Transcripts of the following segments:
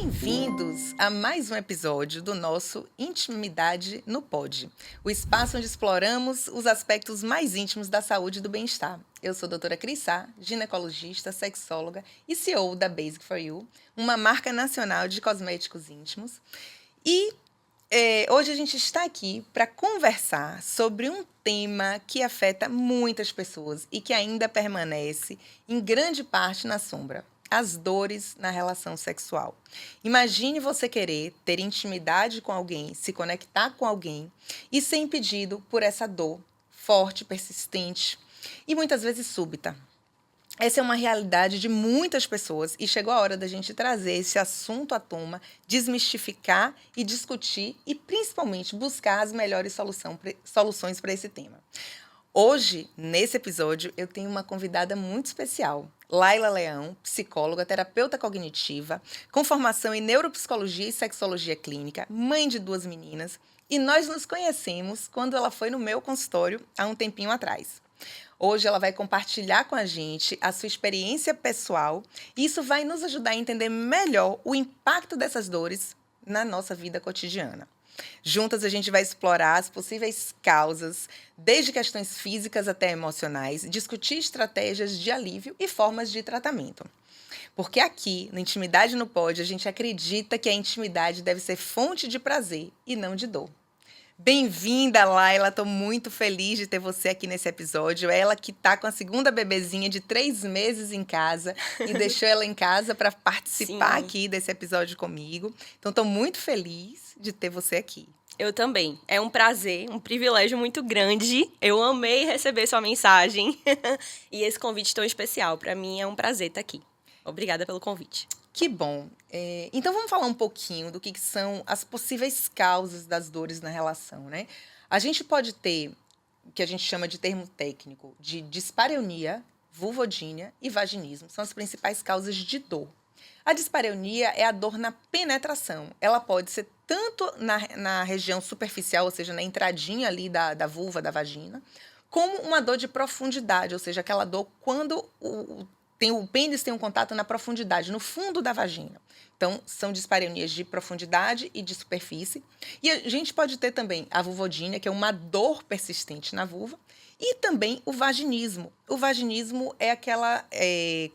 Bem-vindos a mais um episódio do nosso Intimidade no Pod, o espaço onde exploramos os aspectos mais íntimos da saúde e do bem-estar. Eu sou a doutora Cris Sá, ginecologista, sexóloga e CEO da Basic for You, uma marca nacional de cosméticos íntimos. E hoje a gente está aqui para conversar sobre um tema que afeta muitas pessoas e que ainda permanece em grande parte na sombra: as dores na relação sexual. Imagine você querer ter intimidade com alguém, se conectar com alguém e ser impedido por essa dor forte, persistente e muitas vezes súbita. Essa é uma realidade de muitas pessoas e chegou a hora da gente trazer esse assunto à tona, desmistificar e discutir e, principalmente, buscar as melhores soluções para esse tema. Hoje, nesse episódio, eu tenho uma convidada muito especial, Laila Leão, psicóloga, terapeuta cognitiva, com formação em neuropsicologia e sexologia clínica, mãe de 2 meninas, e nós nos conhecemos quando ela foi no meu consultório há um tempinho atrás. Hoje ela vai compartilhar com a gente a sua experiência pessoal e isso vai nos ajudar a entender melhor o impacto dessas dores na nossa vida cotidiana. Juntas a gente vai explorar as possíveis causas, desde questões físicas até emocionais, discutir estratégias de alívio e formas de tratamento. Porque aqui, na Intimidade no Pod, a gente acredita que a intimidade deve ser fonte de prazer e não de dor. Bem-vinda, Laila. Estou muito feliz de ter você aqui nesse episódio. Ela que está com a segunda bebezinha de 3 meses em casa e deixou ela em casa para participar aqui desse episódio comigo. Então, estou muito feliz de ter você aqui. Eu também. É um prazer, um privilégio muito grande. Eu amei receber sua mensagem e esse convite tão especial. Para mim é um prazer estar aqui. Obrigada pelo convite. Que bom. Então, vamos falar um pouquinho do que são as possíveis causas das dores na relação, né? A gente pode ter o que a gente chama de termo técnico de dispareunia, vulvodynia e vaginismo. São as principais causas de dor. A dispareunia é a dor na penetração. Ela pode ser tanto na região superficial, ou seja, na entradinha ali da vulva, da vagina, como uma dor de profundidade, ou seja, aquela dor quando o pênis tem um contato na profundidade, no fundo da vagina. Então, são dispareunias de profundidade e de superfície. E a gente pode ter também a vulvodynia, que é uma dor persistente na vulva, e também o vaginismo. O vaginismo é aquela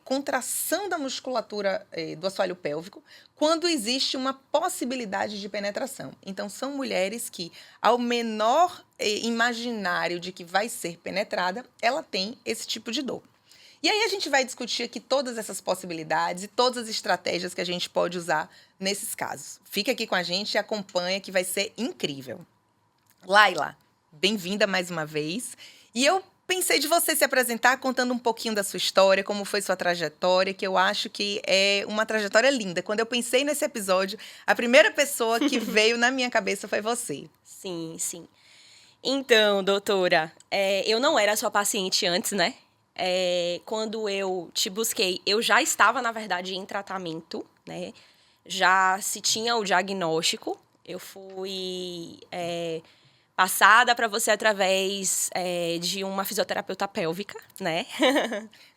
contração da musculatura do assoalho pélvico quando existe uma possibilidade de penetração. Então, são mulheres que, ao menor imaginário de que vai ser penetrada, ela tem esse tipo de dor. E aí a gente vai discutir aqui todas essas possibilidades e todas as estratégias que a gente pode usar nesses casos. Fica aqui com a gente e acompanha que vai ser incrível. Laila, bem-vinda mais uma vez. E eu pensei de você se apresentar contando um pouquinho da sua história, como foi sua trajetória, que eu acho que é uma trajetória linda. Quando eu pensei nesse episódio, a primeira pessoa que veio na minha cabeça foi você. Sim, sim. Então, doutora, eu não era sua paciente antes, né? Quando eu te busquei, eu já estava, na verdade, em tratamento, né? Já se tinha o diagnóstico. Eu fui passada para você através de uma fisioterapeuta pélvica, né?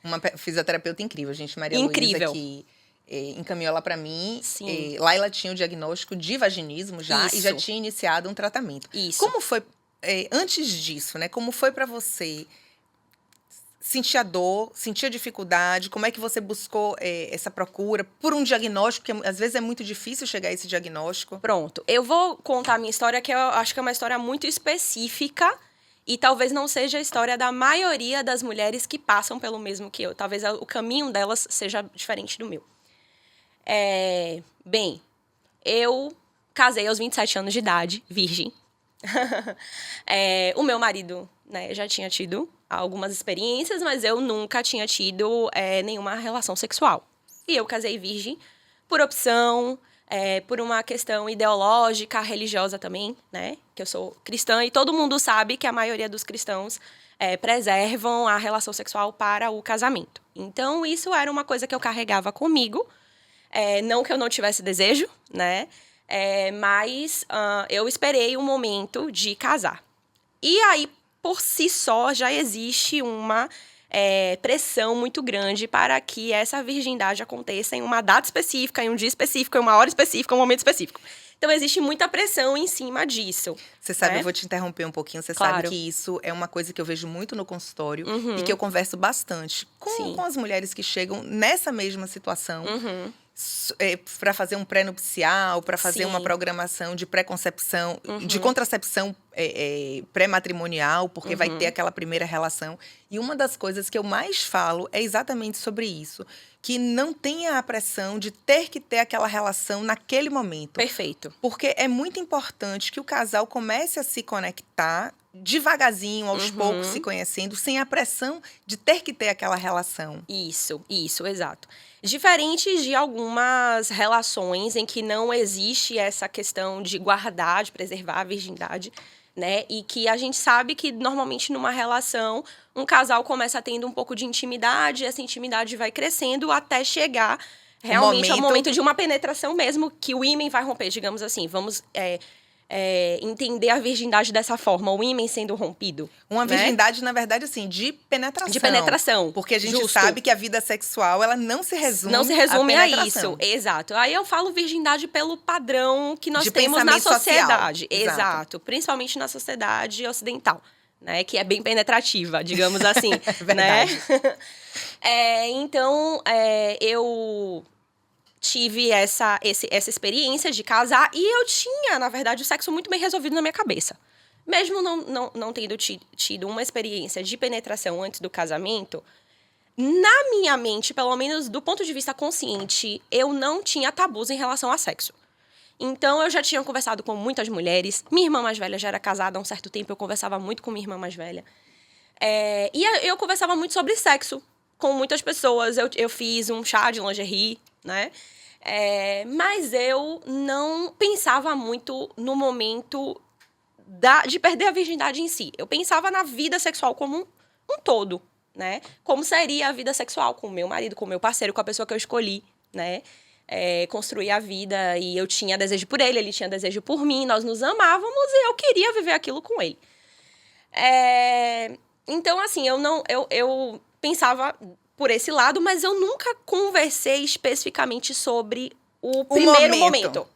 Uma fisioterapeuta incrível, gente. Maria Incrível. Luísa, que encaminhou ela para mim. Sim. Laila tinha o diagnóstico de vaginismo já. Isso. E já tinha iniciado um tratamento. Isso. Como foi, antes disso, né? Como foi para você sentir a dor, sentir a dificuldade? Como é que você buscou essa procura por um diagnóstico, que às vezes é muito difícil chegar a esse diagnóstico? Pronto. Eu vou contar a minha história, que eu acho que é uma história muito específica e talvez não seja a história da maioria das mulheres que passam pelo mesmo que eu. Talvez o caminho delas seja diferente do meu. Bem, eu casei aos 27 anos de idade, virgem. O meu marido, né, já tinha tido algumas experiências, mas eu nunca tinha tido nenhuma relação sexual. E eu casei virgem por opção, por uma questão ideológica, religiosa também, né? Que eu sou cristã e todo mundo sabe que a maioria dos cristãos preservam a relação sexual para o casamento. Então, isso era uma coisa que eu carregava comigo. Não que eu não tivesse desejo, né? Mas eu esperei o momento de casar. E aí, por si só, já existe uma pressão muito grande para que essa virgindade aconteça em uma data específica, em um dia específico, em uma hora específica, em um momento específico. Então, existe muita pressão em cima disso. Você sabe, né? eu vou te interromper um pouquinho. Você Claro. sabe que isso é uma coisa que eu vejo muito no consultório Uhum. e que eu converso bastante Sim. com as mulheres que chegam nessa mesma situação. Uhum. Para fazer um pré-nupcial, para fazer Sim. uma programação de pré-concepção, de Uhum. contracepção pré-matrimonial, porque vai Uhum. ter aquela primeira relação. E uma das coisas que eu mais falo é exatamente sobre isso. Que não tenha a pressão de ter que ter aquela relação naquele momento. Perfeito. Porque é muito importante que o casal comece a se conectar devagarzinho, aos Uhum. poucos, se conhecendo, sem a pressão de ter que ter aquela relação. Isso, exato. Diferente de algumas relações em que não existe essa questão de guardar, de preservar a virgindade, né? E que a gente sabe que normalmente numa relação, um casal começa tendo um pouco de intimidade, essa intimidade vai crescendo até chegar realmente ao momento de uma penetração mesmo, que o ímen vai romper, digamos assim. Vamos entender a virgindade dessa forma, o ímen sendo rompido. Uma né? virgindade, na verdade, assim, de penetração. De penetração. Porque a gente Justo. sabe que a vida sexual, ela não se resume a penetração. isso, exato. Aí eu falo virgindade pelo padrão que nós De temos na pensamento social. sociedade. Exato. Principalmente na sociedade ocidental, né? Que é bem penetrativa, digamos assim. Verdade. Né? Então, eu tive essa experiência de casar e eu tinha, na verdade, o sexo muito bem resolvido na minha cabeça. Mesmo não tendo tido uma experiência de penetração antes do casamento, na minha mente, pelo menos do ponto de vista consciente, eu não tinha tabus em relação a sexo. Então, eu já tinha conversado com muitas mulheres. Minha irmã mais velha já era casada há um certo tempo, eu conversava muito com minha irmã mais velha. E eu conversava muito sobre sexo com muitas pessoas. Eu fiz um chá de lingerie, né? Mas eu não pensava muito no momento de perder a virgindade em si. Eu pensava na vida sexual como um todo, né? Como seria a vida sexual com o meu marido, com o meu parceiro, com a pessoa que eu escolhi, né? Construir a vida, e eu tinha desejo por ele tinha desejo por mim, nós nos amávamos e eu queria viver aquilo com ele. Então, assim, eu pensava por esse lado, mas eu nunca conversei especificamente sobre o primeiro momento,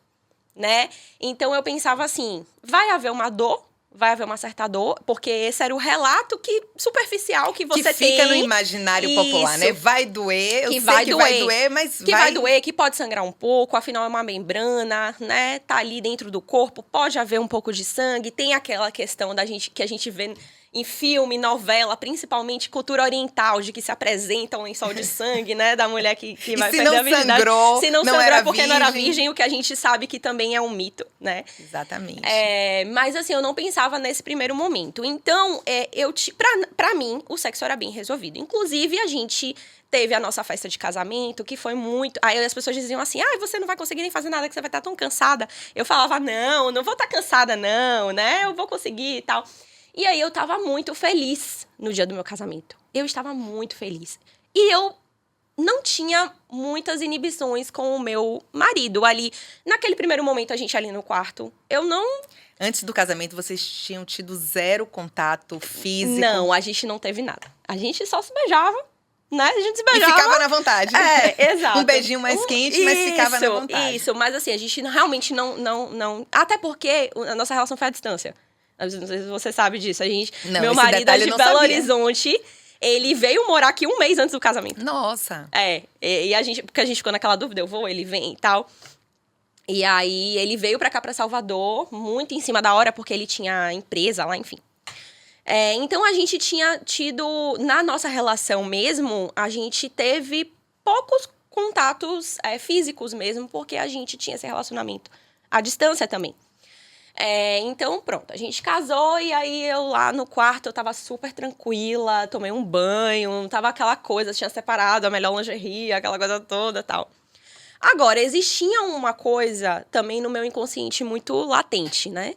né? Então, eu pensava assim, vai haver uma dor, vai haver uma certa dor, porque esse era o relato superficial que você tem. Que fica no imaginário popular, né? Vai doer, vai doer, mas vai doer, que pode sangrar um pouco, afinal é uma membrana, né? Tá ali dentro do corpo, pode haver um pouco de sangue, tem aquela questão que a gente vê em filme, novela, principalmente cultura oriental, de que se apresenta um lençol de sangue, né? Da mulher que vai perder a virgindade. Se não sangrou era porque virgem. não era virgem, o que a gente sabe que também é um mito, né? Exatamente. Mas assim, eu não pensava nesse primeiro momento. Então, pra mim, o sexo era bem resolvido. Inclusive, a gente teve a nossa festa de casamento, que foi muito... Aí as pessoas diziam assim, você não vai conseguir nem fazer nada, que você vai estar tão cansada. Eu falava, não vou estar cansada não, né? Eu vou conseguir e tal. E aí eu tava muito feliz no dia do meu casamento. Eu estava muito feliz. E eu não tinha muitas inibições com o meu marido ali. Naquele primeiro momento, a gente ali no quarto, eu não... Antes do casamento, vocês tinham tido zero contato físico? Não, a gente não teve nada. A gente só se beijava, né? A gente se beijava. E ficava na vontade. Exato. Um beijinho mais quente, mas ficava na vontade. Isso, mas assim, a gente realmente não... Até porque a nossa relação foi à distância. Não sei se você sabe disso. Meu marido é de Belo Horizonte. Ele veio morar aqui um mês antes do casamento. Nossa! Porque a gente ficou naquela dúvida, eu vou, ele vem e tal. E aí, ele veio pra cá, pra Salvador, muito em cima da hora, porque ele tinha empresa lá, enfim. Então, a gente tinha tido, na nossa relação mesmo, a gente teve poucos contatos físicos mesmo, porque a gente tinha esse relacionamento à distância também. Então, pronto, a gente casou e aí eu lá no quarto, eu tava super tranquila, tomei um banho, tava aquela coisa, tinha separado a melhor lingerie, aquela coisa toda e tal. Agora, existia uma coisa também no meu inconsciente muito latente, né?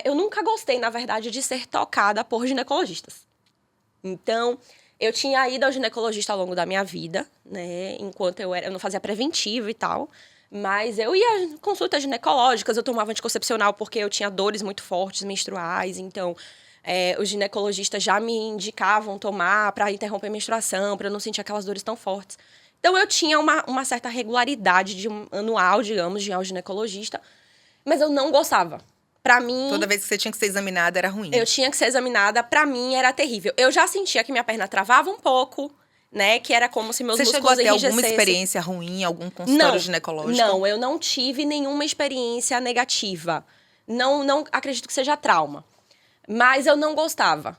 Eu nunca gostei, na verdade, de ser tocada por ginecologistas. Então, eu tinha ido ao ginecologista ao longo da minha vida, né? Enquanto eu não fazia preventivo e tal. Mas eu ia em consultas ginecológicas, eu tomava anticoncepcional porque eu tinha dores muito fortes, menstruais. Então, Os ginecologistas já me indicavam tomar para interromper a menstruação, para eu não sentir aquelas dores tão fortes. Então, eu tinha uma certa regularidade anual, digamos, de ir ao ginecologista, mas eu não gostava. Pra mim... Toda vez que você tinha que ser examinada, era ruim. Eu tinha que ser examinada, pra mim era terrível. Eu já sentia que minha perna travava um pouco, né? Que era como se meus músculos enrijecessem. Você chegou a ter alguma experiência ruim, algum consultório ginecológico? Não, eu não tive nenhuma experiência negativa. Não acredito que seja trauma. Mas eu não gostava.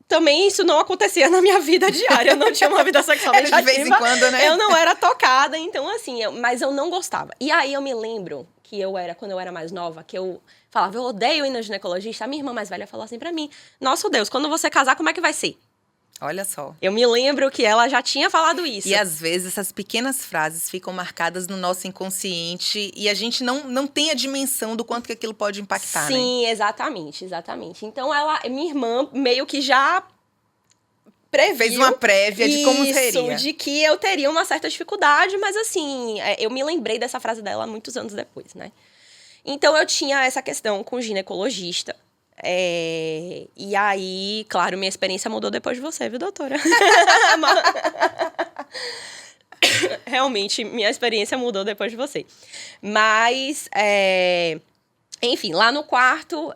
Também isso não acontecia na minha vida diária. Eu não tinha uma vida sexualmente ativa. De vez em quando, né? Eu não era tocada, então assim, mas eu não gostava. E aí eu me lembro que quando eu era mais nova, que eu falava, eu odeio ir no ginecologista. A minha irmã mais velha falou assim pra mim, nosso Deus, quando você casar, como é que vai ser? Olha só. Eu me lembro que ela já tinha falado isso. E às vezes essas pequenas frases ficam marcadas no nosso inconsciente e a gente não tem a dimensão do quanto que aquilo pode impactar, né? Sim, exatamente. Então minha irmã meio que já previu. Fez uma prévia de como seria. Isso, de que eu teria uma certa dificuldade, mas assim, eu me lembrei dessa frase dela muitos anos depois, né? Então eu tinha essa questão com o ginecologista. E aí, claro, minha experiência mudou depois de você, viu, doutora? Realmente, minha experiência mudou depois de você. Mas, enfim, lá no quarto,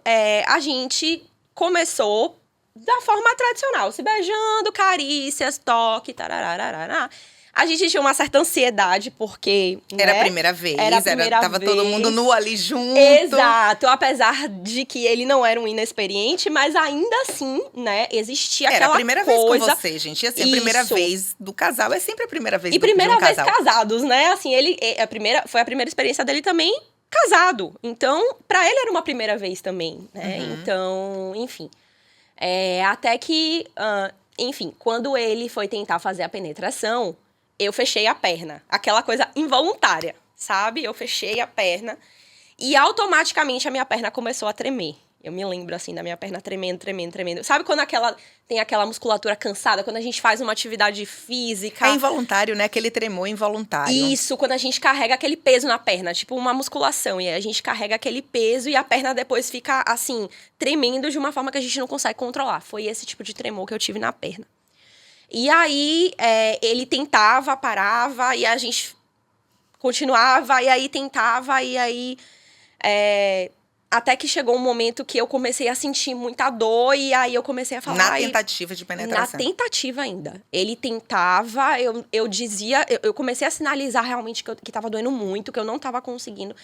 a gente começou da forma tradicional, se beijando, carícias, toque, tarararará. A gente tinha uma certa ansiedade, porque... Era a primeira vez, tava todo mundo nu ali junto. Exato, apesar de que ele não era um inexperiente, mas ainda assim, né, existia aquela coisa... Era a primeira vez com você, gente. E assim, a primeira vez do casal é sempre a primeira vez de um casal. E primeira vez casados, né? Assim, foi a primeira experiência dele também casado. Então, pra ele era uma primeira vez também, né? Uhum. Então, enfim. Até que, enfim, quando ele foi tentar fazer a penetração... Eu fechei a perna. Aquela coisa involuntária, sabe? Eu fechei a perna e automaticamente a minha perna começou a tremer. Eu me lembro, assim, da minha perna tremendo. Sabe quando tem aquela musculatura cansada? Quando a gente faz uma atividade física... É involuntário, né? Aquele tremor involuntário. Isso, quando a gente carrega aquele peso na perna. Tipo uma musculação. E aí a gente carrega aquele peso e a perna depois fica, assim, tremendo de uma forma que a gente não consegue controlar. Foi esse tipo de tremor que eu tive na perna. E aí, ele tentava, parava, e a gente continuava, e aí tentava, e aí... até que chegou um momento que eu comecei a sentir muita dor, e aí eu comecei a falar... Na tentativa de penetração. Na tentativa ainda. Ele tentava, eu dizia... Eu comecei a sinalizar realmente que tava doendo muito, que eu não tava conseguindo.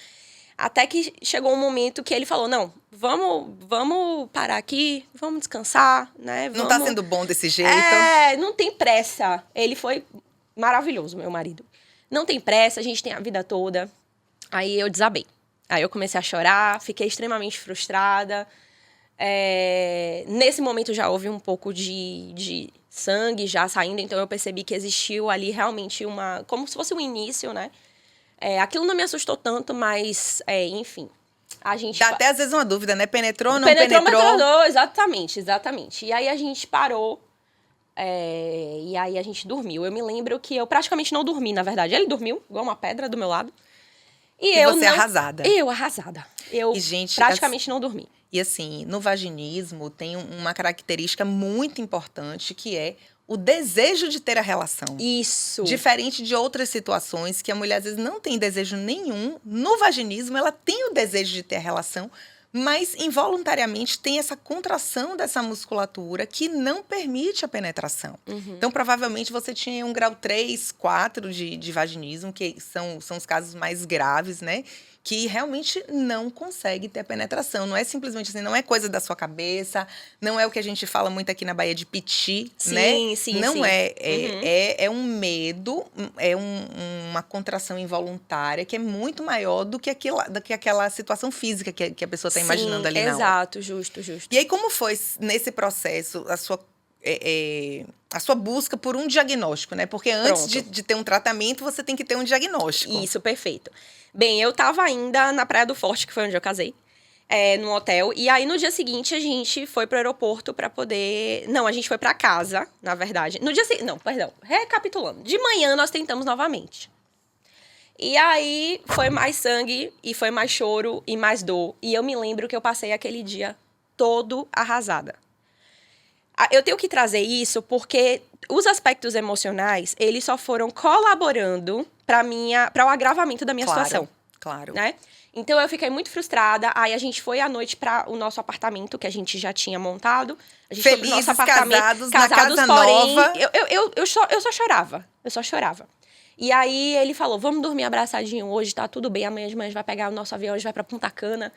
Até que chegou um momento que ele falou, não, vamos parar aqui, vamos descansar, né? Não tá sendo bom desse jeito. Não tem pressa. Ele foi maravilhoso, meu marido. Não tem pressa, a gente tem a vida toda. Aí eu desabei. Aí eu comecei a chorar, fiquei extremamente frustrada. Nesse momento já houve um pouco de sangue já saindo, então eu percebi que existiu ali realmente como se fosse um início, né? Aquilo não me assustou tanto, mas, enfim, a gente... Dá até às vezes uma dúvida, né? Penetrou ou não penetrou? penetrou? Exatamente. E aí a gente parou, e aí a gente dormiu. Eu me lembro que eu praticamente não dormi, na verdade. Ele dormiu, igual uma pedra do meu lado. E você arrasada. Eu arrasada. Eu praticamente não dormi. E assim, no vaginismo tem uma característica muito importante que é o desejo de ter a relação. Isso. Diferente de outras situações que a mulher às vezes não tem desejo nenhum. No vaginismo, ela tem o desejo de ter a relação, mas involuntariamente tem essa contração dessa musculatura que não permite a penetração. Uhum. Então, provavelmente, você tinha um grau 3, 4 de vaginismo, que são os casos mais graves, né? Que realmente não consegue ter a penetração. Não é simplesmente assim, não é coisa da sua cabeça, não é o que a gente fala muito aqui na Bahia de piti, né? Sim, não sim. É um medo, uma contração involuntária que é muito maior do que aquela situação física que a pessoa está imaginando ali na hora. Exato, justo. E aí, como foi nesse processo a sua busca por um diagnóstico, né? Porque antes de ter um tratamento, você tem que ter um diagnóstico. Isso, perfeito. Bem, eu tava ainda na Praia do Forte, que foi onde eu casei, num hotel. E aí, no dia seguinte, a gente foi pro aeroporto pra poder... Não, a gente foi pra casa, na verdade. No dia seguinte... Não, perdão. Recapitulando. De manhã, nós tentamos novamente. E aí, foi mais sangue, e foi mais choro, e mais dor. E eu me lembro que eu passei aquele dia todo arrasada. Eu tenho que trazer isso porque os aspectos emocionais, eles só foram colaborando para o agravamento da minha situação. Claro. Né? Então, eu fiquei muito frustrada. Aí, a gente foi à noite para o nosso apartamento, que a gente já tinha montado. A gente Felizes, foi pro nosso apartamento, casados na casa porém, nova. Eu só chorava. Eu só chorava. E aí, ele falou, vamos dormir abraçadinho hoje, tá tudo bem. Amanhã de manhã a gente vai pegar o nosso avião, a gente vai pra Punta Cana.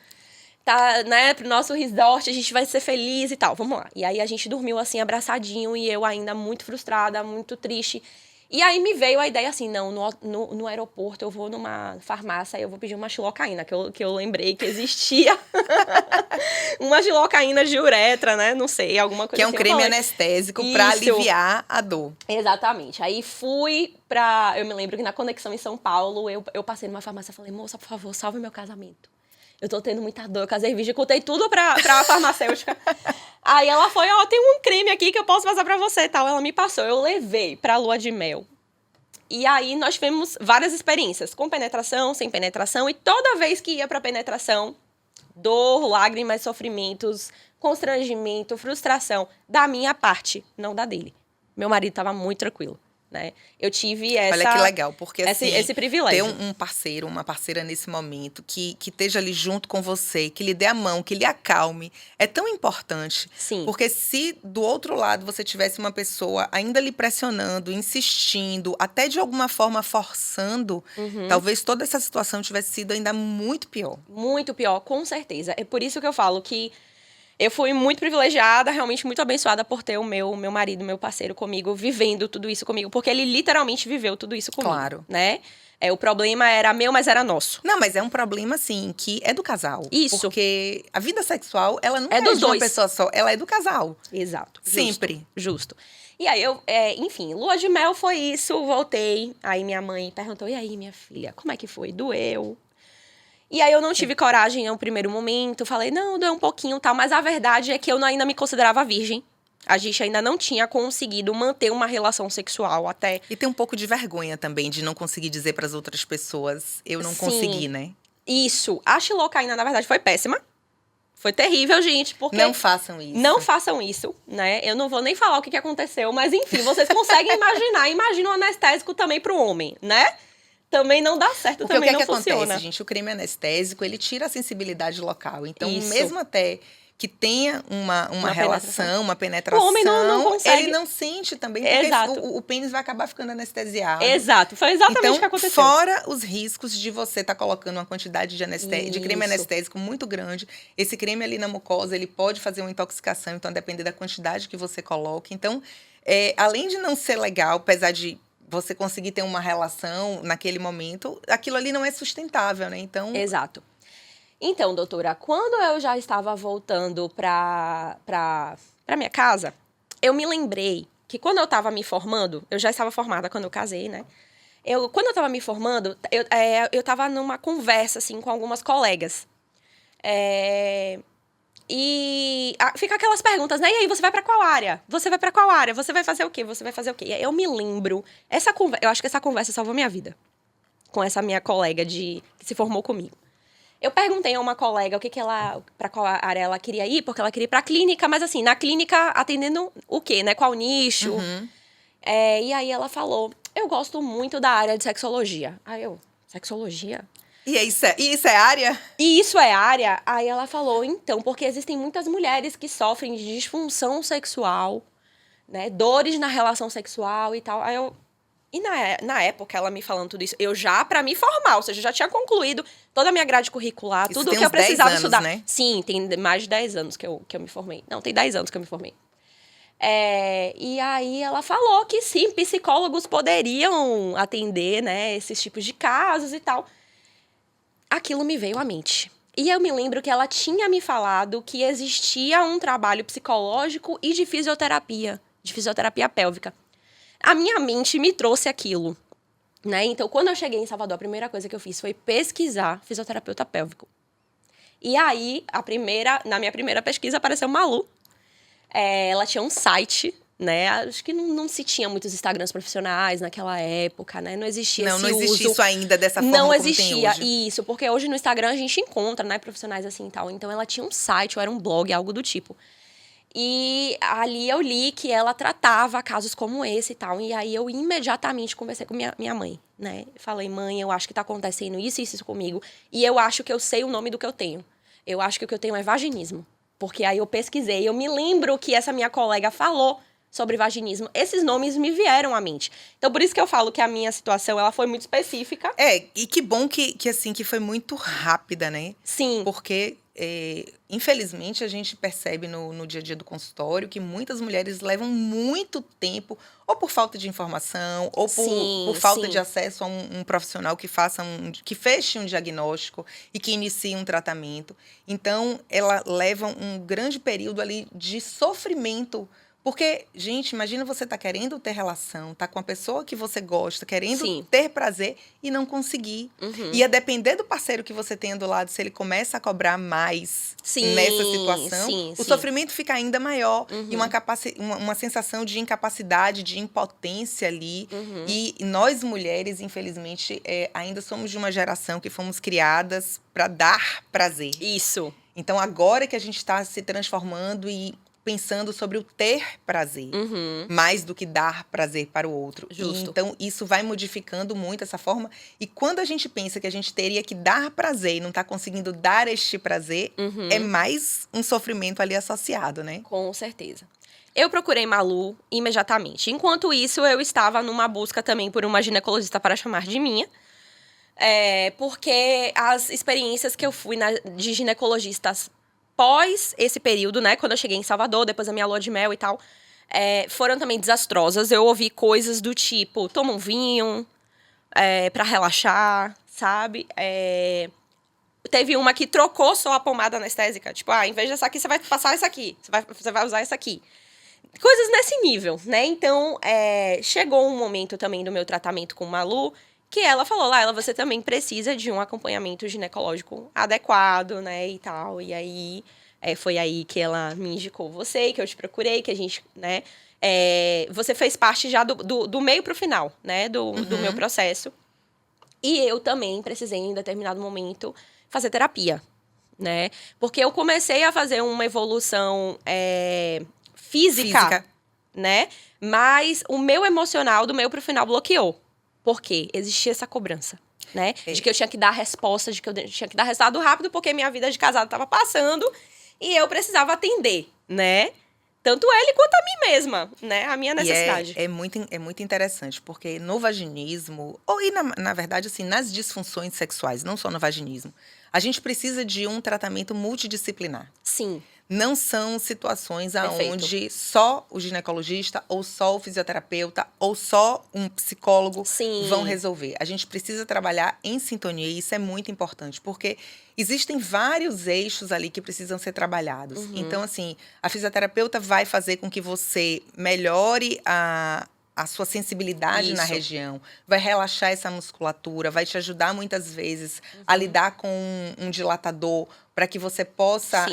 Tá, né, pro nosso resort, a gente vai ser feliz e tal. Vamos lá. E aí, a gente dormiu, assim, abraçadinho. E eu ainda muito frustrada, muito triste. E aí me veio a ideia assim, não, no aeroporto eu vou numa farmácia e eu vou pedir uma xilocaína, que eu lembrei que existia. Uma xilocaína de uretra, né? Não sei, alguma coisa que é um assim. creme anestésico pra aliviar a dor. Exatamente. Aí fui eu me lembro que na Conexão em São Paulo, eu passei numa farmácia e falei, moça, por favor, salve meu casamento. Eu tô tendo muita dor, eu casei virgem, contei tudo pra farmacêutica. Aí ela foi, tem um creme aqui que eu posso passar pra você e tal. Ela me passou, eu levei pra lua de mel. E aí nós tivemos várias experiências, com penetração, sem penetração. E toda vez que ia pra penetração, dor, lágrimas, sofrimentos, constrangimento, frustração, da minha parte, não da dele. Meu marido tava muito tranquilo. Né? Eu tive Olha que legal, porque assim, esse privilégio. Ter um parceiro, uma parceira nesse momento que esteja ali junto com você, que lhe dê a mão, que lhe acalme, é tão importante. Sim. Porque se do outro lado você tivesse uma pessoa ainda lhe pressionando, insistindo, até de alguma forma forçando, talvez toda essa situação tivesse sido ainda muito pior. Muito pior, com certeza. É por isso que eu falo que eu fui muito privilegiada, realmente muito abençoada por ter o meu marido, meu parceiro comigo, vivendo tudo isso comigo. Porque ele literalmente viveu tudo isso comigo, Claro. Né? O problema era meu, mas era nosso. Não, mas é um problema, assim, que é do casal. Isso. Porque a vida sexual, ela não É dos de uma dois. pessoa só, ela é do casal. Exato. Sempre. Justo. E aí, enfim, lua de mel foi isso, voltei. Aí minha mãe perguntou, e aí, minha filha, como é que foi? Doeu? E aí eu não tive coragem no primeiro momento, falei, não, doeu um pouquinho e tal, mas a verdade é que eu ainda me considerava virgem. A gente ainda não tinha conseguido manter uma relação sexual até... E tem um pouco de vergonha também, de não conseguir dizer para as outras pessoas, eu não Sim. consegui, né? Isso. A xilocaína, na verdade, foi péssima. Foi terrível, gente, porque... Não façam isso. Não façam isso, né? Eu não vou nem falar o que aconteceu, mas enfim, vocês conseguem imaginar. Imagina um anestésico também pro homem, né? Também não dá certo, Porque também o que não é que funciona. acontece, gente? O creme anestésico, ele tira a sensibilidade local. Então, Isso. mesmo até que tenha uma relação, uma penetração, o homem não consegue. ele não sente também, porque Exato. o pênis vai acabar ficando anestesiado. Exato, foi exatamente então, o que aconteceu. Fora os riscos de você estar colocando uma quantidade de creme Isso. anestésico muito grande, esse creme ali na mucosa, ele pode fazer uma intoxicação, então depende da quantidade que você coloca. Então, além de não ser legal, apesar de você conseguir ter uma relação naquele momento, aquilo ali não é sustentável, né? Então... Exato. Então, doutora, quando eu já estava voltando pra minha casa, eu me lembrei que quando eu estava me formando, eu já estava formada quando eu casei, né? Quando eu estava me formando, eu estava numa conversa, assim, com algumas colegas. E fica aquelas perguntas, né? E aí, você vai pra qual área? Você vai pra qual área? Você vai fazer o quê? Você vai fazer o quê? Eu me lembro... Eu acho que essa conversa salvou minha vida. Com essa minha colega que se formou comigo. Eu perguntei a uma colega pra qual área ela queria ir, porque ela queria ir pra clínica, mas assim, na clínica atendendo o quê, né? Qual nicho? E aí ela falou, eu gosto muito da área de sexologia. Aí sexologia? E isso é área? E isso é área? Aí ela falou, então, porque existem muitas mulheres que sofrem de disfunção sexual, né? Dores na relação sexual e tal. E na época, ela me falando tudo isso, eu já, pra me formar, ou seja, eu já tinha concluído toda a minha grade curricular, Isso tudo tem que eu uns 10 precisava anos, estudar. né? Sim, tem mais de 10 anos que eu me formei. Não, tem 10 anos que eu me formei. E aí ela falou que sim, psicólogos poderiam atender, né, esses tipos de casos e tal. Aquilo me veio à mente. E eu me lembro que ela tinha me falado que existia um trabalho psicológico e de fisioterapia pélvica. A minha mente me trouxe aquilo, né? Então, quando eu cheguei em Salvador, a primeira coisa que eu fiz foi pesquisar fisioterapeuta pélvico. E aí, na minha primeira pesquisa, apareceu Malu. Ela tinha um site, né? Acho que não se tinha muitos Instagrams profissionais naquela época, né? Não existia esse Não existia uso. isso ainda dessa forma Não como tem existia hoje. isso, porque hoje no Instagram a gente encontra, né, profissionais assim e tal. Então ela tinha um site, ou era um blog, algo do tipo. E ali eu li que ela tratava casos como esse e tal. E aí eu imediatamente conversei com minha mãe, né? Falei, mãe, eu acho que tá acontecendo isso comigo. E eu acho que eu sei o nome do que eu tenho. Eu acho que o que eu tenho é vaginismo. Porque aí eu pesquisei, eu me lembro que essa minha colega falou sobre vaginismo. Esses nomes me vieram à mente. Então, por isso que eu falo que a minha situação, ela foi muito específica. E que bom que foi muito rápida, né? Sim. Porque, infelizmente, a gente percebe no dia a dia do consultório que muitas mulheres levam muito tempo, ou por falta de informação, ou por falta de acesso a um profissional que feche um diagnóstico e que inicie um tratamento. Então, ela leva um grande período ali de sofrimento. Porque, gente, imagina você tá querendo ter relação, tá com a pessoa que você gosta, querendo ter prazer e não conseguir. E a depender do parceiro que você tenha do lado, se ele começa a cobrar mais nessa situação, o sofrimento fica ainda maior. E uma sensação de incapacidade, de impotência ali. E nós, mulheres, infelizmente, ainda somos de uma geração que fomos criadas para dar prazer. Isso. Então, agora que a gente está se transformando e pensando sobre o ter prazer, mais do que dar prazer para o outro. Justo. Então, isso vai modificando muito essa forma. E quando a gente pensa que a gente teria que dar prazer e não está conseguindo dar este prazer, é mais um sofrimento ali associado, né? Com certeza. Eu procurei Malu imediatamente. Enquanto isso, eu estava numa busca também por uma ginecologista para chamar de minha. Porque as experiências que eu fui de ginecologistas pós esse período, né, quando eu cheguei em Salvador, depois da minha lua de mel e tal, foram também desastrosas. Eu ouvi coisas do tipo, toma um vinho pra relaxar, sabe? Teve uma que trocou só a pomada anestésica. Tipo, em vez dessa aqui, você vai passar essa aqui. Você vai usar essa aqui. Coisas nesse nível, né? Então, chegou um momento também do meu tratamento com Malu que ela falou, Laila, você também precisa de um acompanhamento ginecológico adequado, né, e tal. E aí, foi aí que ela me indicou você, que eu te procurei, que a gente, né... você fez parte já do meio pro final, né, do meu processo. E eu também precisei, em determinado momento, fazer terapia, né? Porque eu comecei a fazer uma evolução física, né? Mas o meu emocional, do meio pro final, bloqueou. Porque existia essa cobrança, né? De que eu tinha que dar resposta, de que eu tinha que dar resultado rápido, porque minha vida de casada estava passando e eu precisava atender, né? Tanto ele quanto a mim mesma, né? A minha necessidade. É muito interessante, porque no vaginismo, na verdade, assim, nas disfunções sexuais, não só no vaginismo, a gente precisa de um tratamento multidisciplinar. Sim. Não são situações onde só o ginecologista, ou só o fisioterapeuta, ou só um psicólogo vão resolver. A gente precisa trabalhar em sintonia, e isso é muito importante, porque existem vários eixos ali que precisam ser trabalhados. Então, assim, a fisioterapeuta vai fazer com que você melhore a sua sensibilidade na região, vai relaxar essa musculatura, vai te ajudar muitas vezes a lidar com um dilatador, para que você possa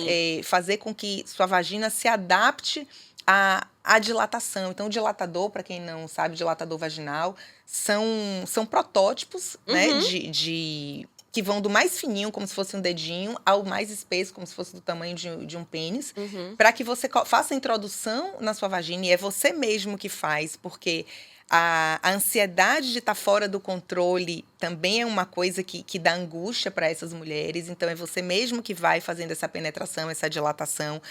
fazer com que sua vagina se adapte à dilatação. Então, o dilatador, para quem não sabe, dilatador vaginal, são protótipos, né, que vão do mais fininho, como se fosse um dedinho, ao mais espesso, como se fosse do tamanho de um pênis, para que você faça a introdução na sua vagina, e é você mesmo que faz, porque a ansiedade de estar fora do controle também é uma coisa que dá angústia para essas mulheres, então é você mesmo que vai fazendo essa penetração, essa dilatação,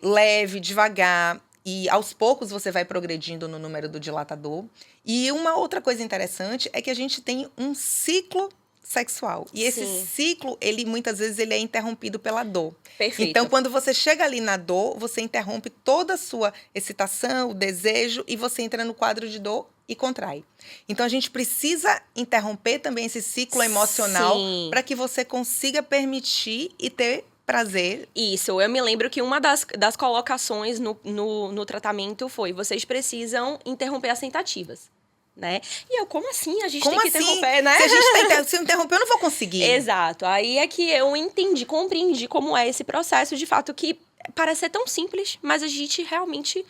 leve, devagar, e aos poucos você vai progredindo no número do dilatador. E uma outra coisa interessante é que a gente tem um ciclo sexual. E esse ciclo, muitas vezes, ele é interrompido pela dor. Perfeito. Então, quando você chega ali na dor, você interrompe toda a sua excitação, o desejo, e você entra no quadro de dor e contrai. Então, a gente precisa interromper também esse ciclo emocional para que você consiga permitir e ter prazer. Isso, eu me lembro que uma das colocações no tratamento foi: vocês precisam interromper as tentativas. Né? E eu, como assim? A gente tem que interromper, né? Se eu interromper, eu não vou conseguir. Exato. Aí é que eu compreendi como é esse processo, de fato, que parece ser tão simples, mas a gente realmente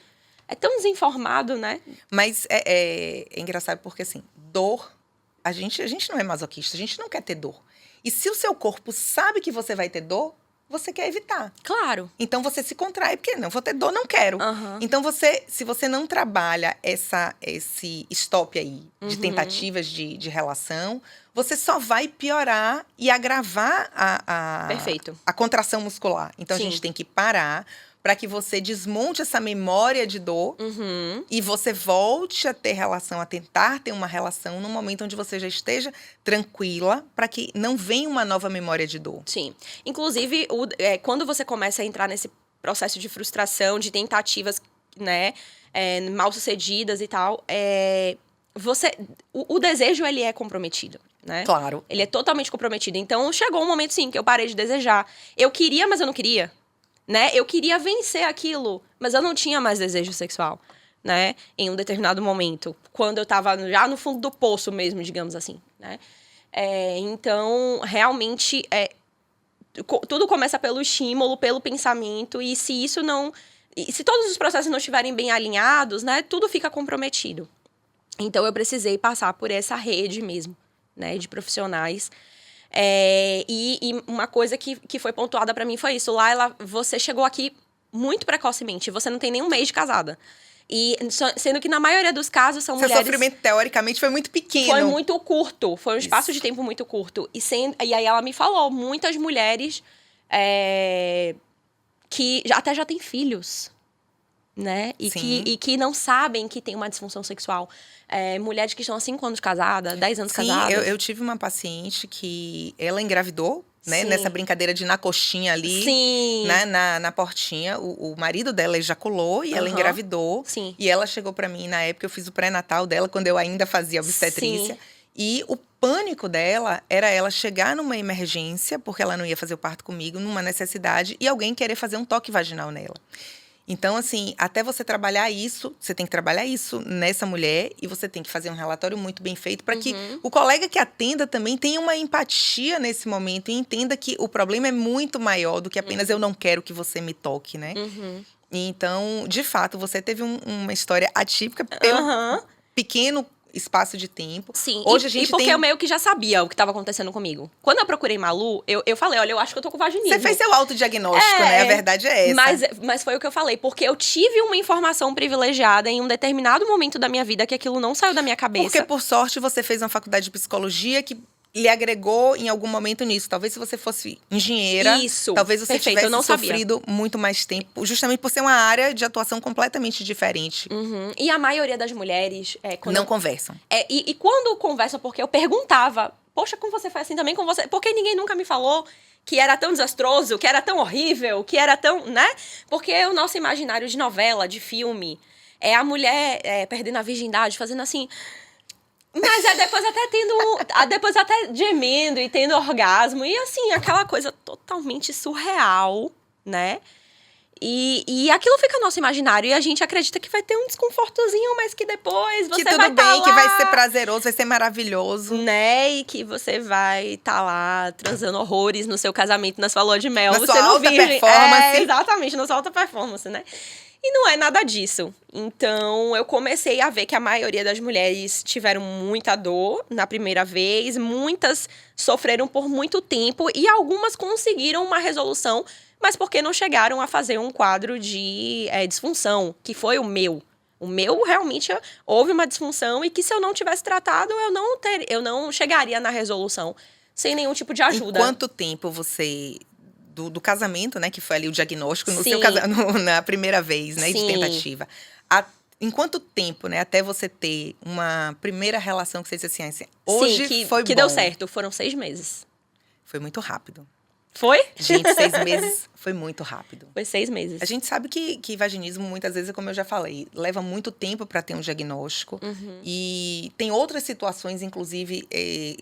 é tão desinformado, né? Mas é engraçado porque, assim, dor... A gente não é masoquista, a gente não quer ter dor. E se o seu corpo sabe que você vai ter dor, você quer evitar. Claro. Então, você se contrai, porque não vou ter dor, não quero. Uhum. Então, se você não trabalha esse stop aí de tentativas de relação, você só vai piorar e agravar Perfeito. a contração muscular. Então, Sim. a gente tem que parar para que você desmonte essa memória de dor e você volte a ter relação, a tentar ter uma relação no momento onde você já esteja tranquila, para que não venha uma nova memória de dor. Sim. Inclusive, quando você começa a entrar nesse processo de frustração, de tentativas, né, mal sucedidas e tal, o desejo, ele é comprometido, né? Claro. Ele é totalmente comprometido. Então, chegou um momento, sim, que eu parei de desejar. Eu queria, mas eu não queria, né? Eu queria vencer aquilo, mas eu não tinha mais desejo sexual, né? Em um determinado momento, quando eu tava já no fundo do poço mesmo, digamos assim, né? Então, realmente, tudo começa pelo estímulo, pelo pensamento, e se isso não... E se todos os processos não estiverem bem alinhados, né? Tudo fica comprometido. Então, eu precisei passar por essa rede mesmo, né? De profissionais. E uma coisa que foi pontuada pra mim foi isso. Laila, você chegou aqui muito precocemente. Você não tem nem um mês de casada. E sendo que na maioria dos casos são mulheres... Seu sofrimento, teoricamente, foi muito pequeno. Foi muito curto. Foi um espaço de tempo muito curto. E aí ela me falou, muitas mulheres que até já têm filhos, né? E que não sabem que tem uma disfunção sexual. Mulheres que estão há 5 anos casadas, 10 anos casadas. Eu tive uma paciente que ela engravidou, né? Sim. Nessa brincadeira de ir na coxinha ali, Sim. né? Na portinha. O marido dela ejaculou e ela engravidou. Sim. E ela chegou pra mim, na época eu fiz o pré-natal dela, quando eu ainda fazia obstetrícia. Sim. E o pânico dela era ela chegar numa emergência, porque ela não ia fazer o parto comigo, numa necessidade, e alguém querer fazer um toque vaginal nela. Então, assim, até você trabalhar isso, você tem que trabalhar isso nessa mulher e você tem que fazer um relatório muito bem feito para que o colega que atenda também tenha uma empatia nesse momento e entenda que o problema é muito maior do que apenas eu não quero que você me toque, né? Então, de fato, você teve uma história atípica pelo pequeno espaço de tempo. Sim, hoje a gente porque eu meio que já sabia o que estava acontecendo comigo. Quando eu procurei Malu, eu falei, olha, eu acho que eu tô com vaginismo. Você fez seu autodiagnóstico, né? A verdade é essa. Mas foi o que eu falei, porque eu tive uma informação privilegiada em um determinado momento da minha vida que aquilo não saiu da minha cabeça. Porque, por sorte, você fez uma faculdade de psicologia que lhe agregou em algum momento nisso. Talvez se você fosse engenheira, talvez você tivesse sofrido muito mais tempo, justamente por ser uma área de atuação completamente diferente. E a maioria das mulheres... não conversam. E quando conversam, porque eu perguntava, poxa, como você faz assim também com você? Porque ninguém nunca me falou que era tão desastroso, que era tão horrível, que era tão, né? Porque o nosso imaginário de novela, de filme, é a mulher perdendo a virgindade, fazendo assim... Mas depois até gemendo e tendo orgasmo. E assim, aquela coisa totalmente surreal, né? E aquilo fica no nosso imaginário. E a gente acredita que vai ter um desconfortozinho, mas que depois você vai tudo bem, lá, que vai ser prazeroso, vai ser maravilhoso. né? E que você vai estar lá transando horrores no seu casamento, na sua lua de mel. Na você sua não alta virgem. performance. Exatamente, na sua alta performance, né? E não é nada disso. Então, eu comecei a ver que a maioria das mulheres tiveram muita dor na primeira vez. Muitas sofreram por muito tempo. E algumas conseguiram uma resolução, mas porque não chegaram a fazer um quadro de disfunção, que foi o meu. O meu, realmente, houve uma disfunção. E que se eu não tivesse tratado, eu não chegaria na resolução sem nenhum tipo de ajuda. Em quanto tempo você... Do casamento, né? Que foi ali o diagnóstico no Sim. seu na primeira vez, né? De Sim. tentativa. Em quanto tempo, né? Até você ter uma primeira relação que você disse assim, hoje Sim, foi bom. que deu certo. Foram 6 meses. Foi muito rápido. Foi? Gente, 6 meses foi muito rápido. Foi 6 meses. A gente sabe que vaginismo, muitas vezes, como eu já falei, leva muito tempo para ter um diagnóstico. E tem outras situações, inclusive,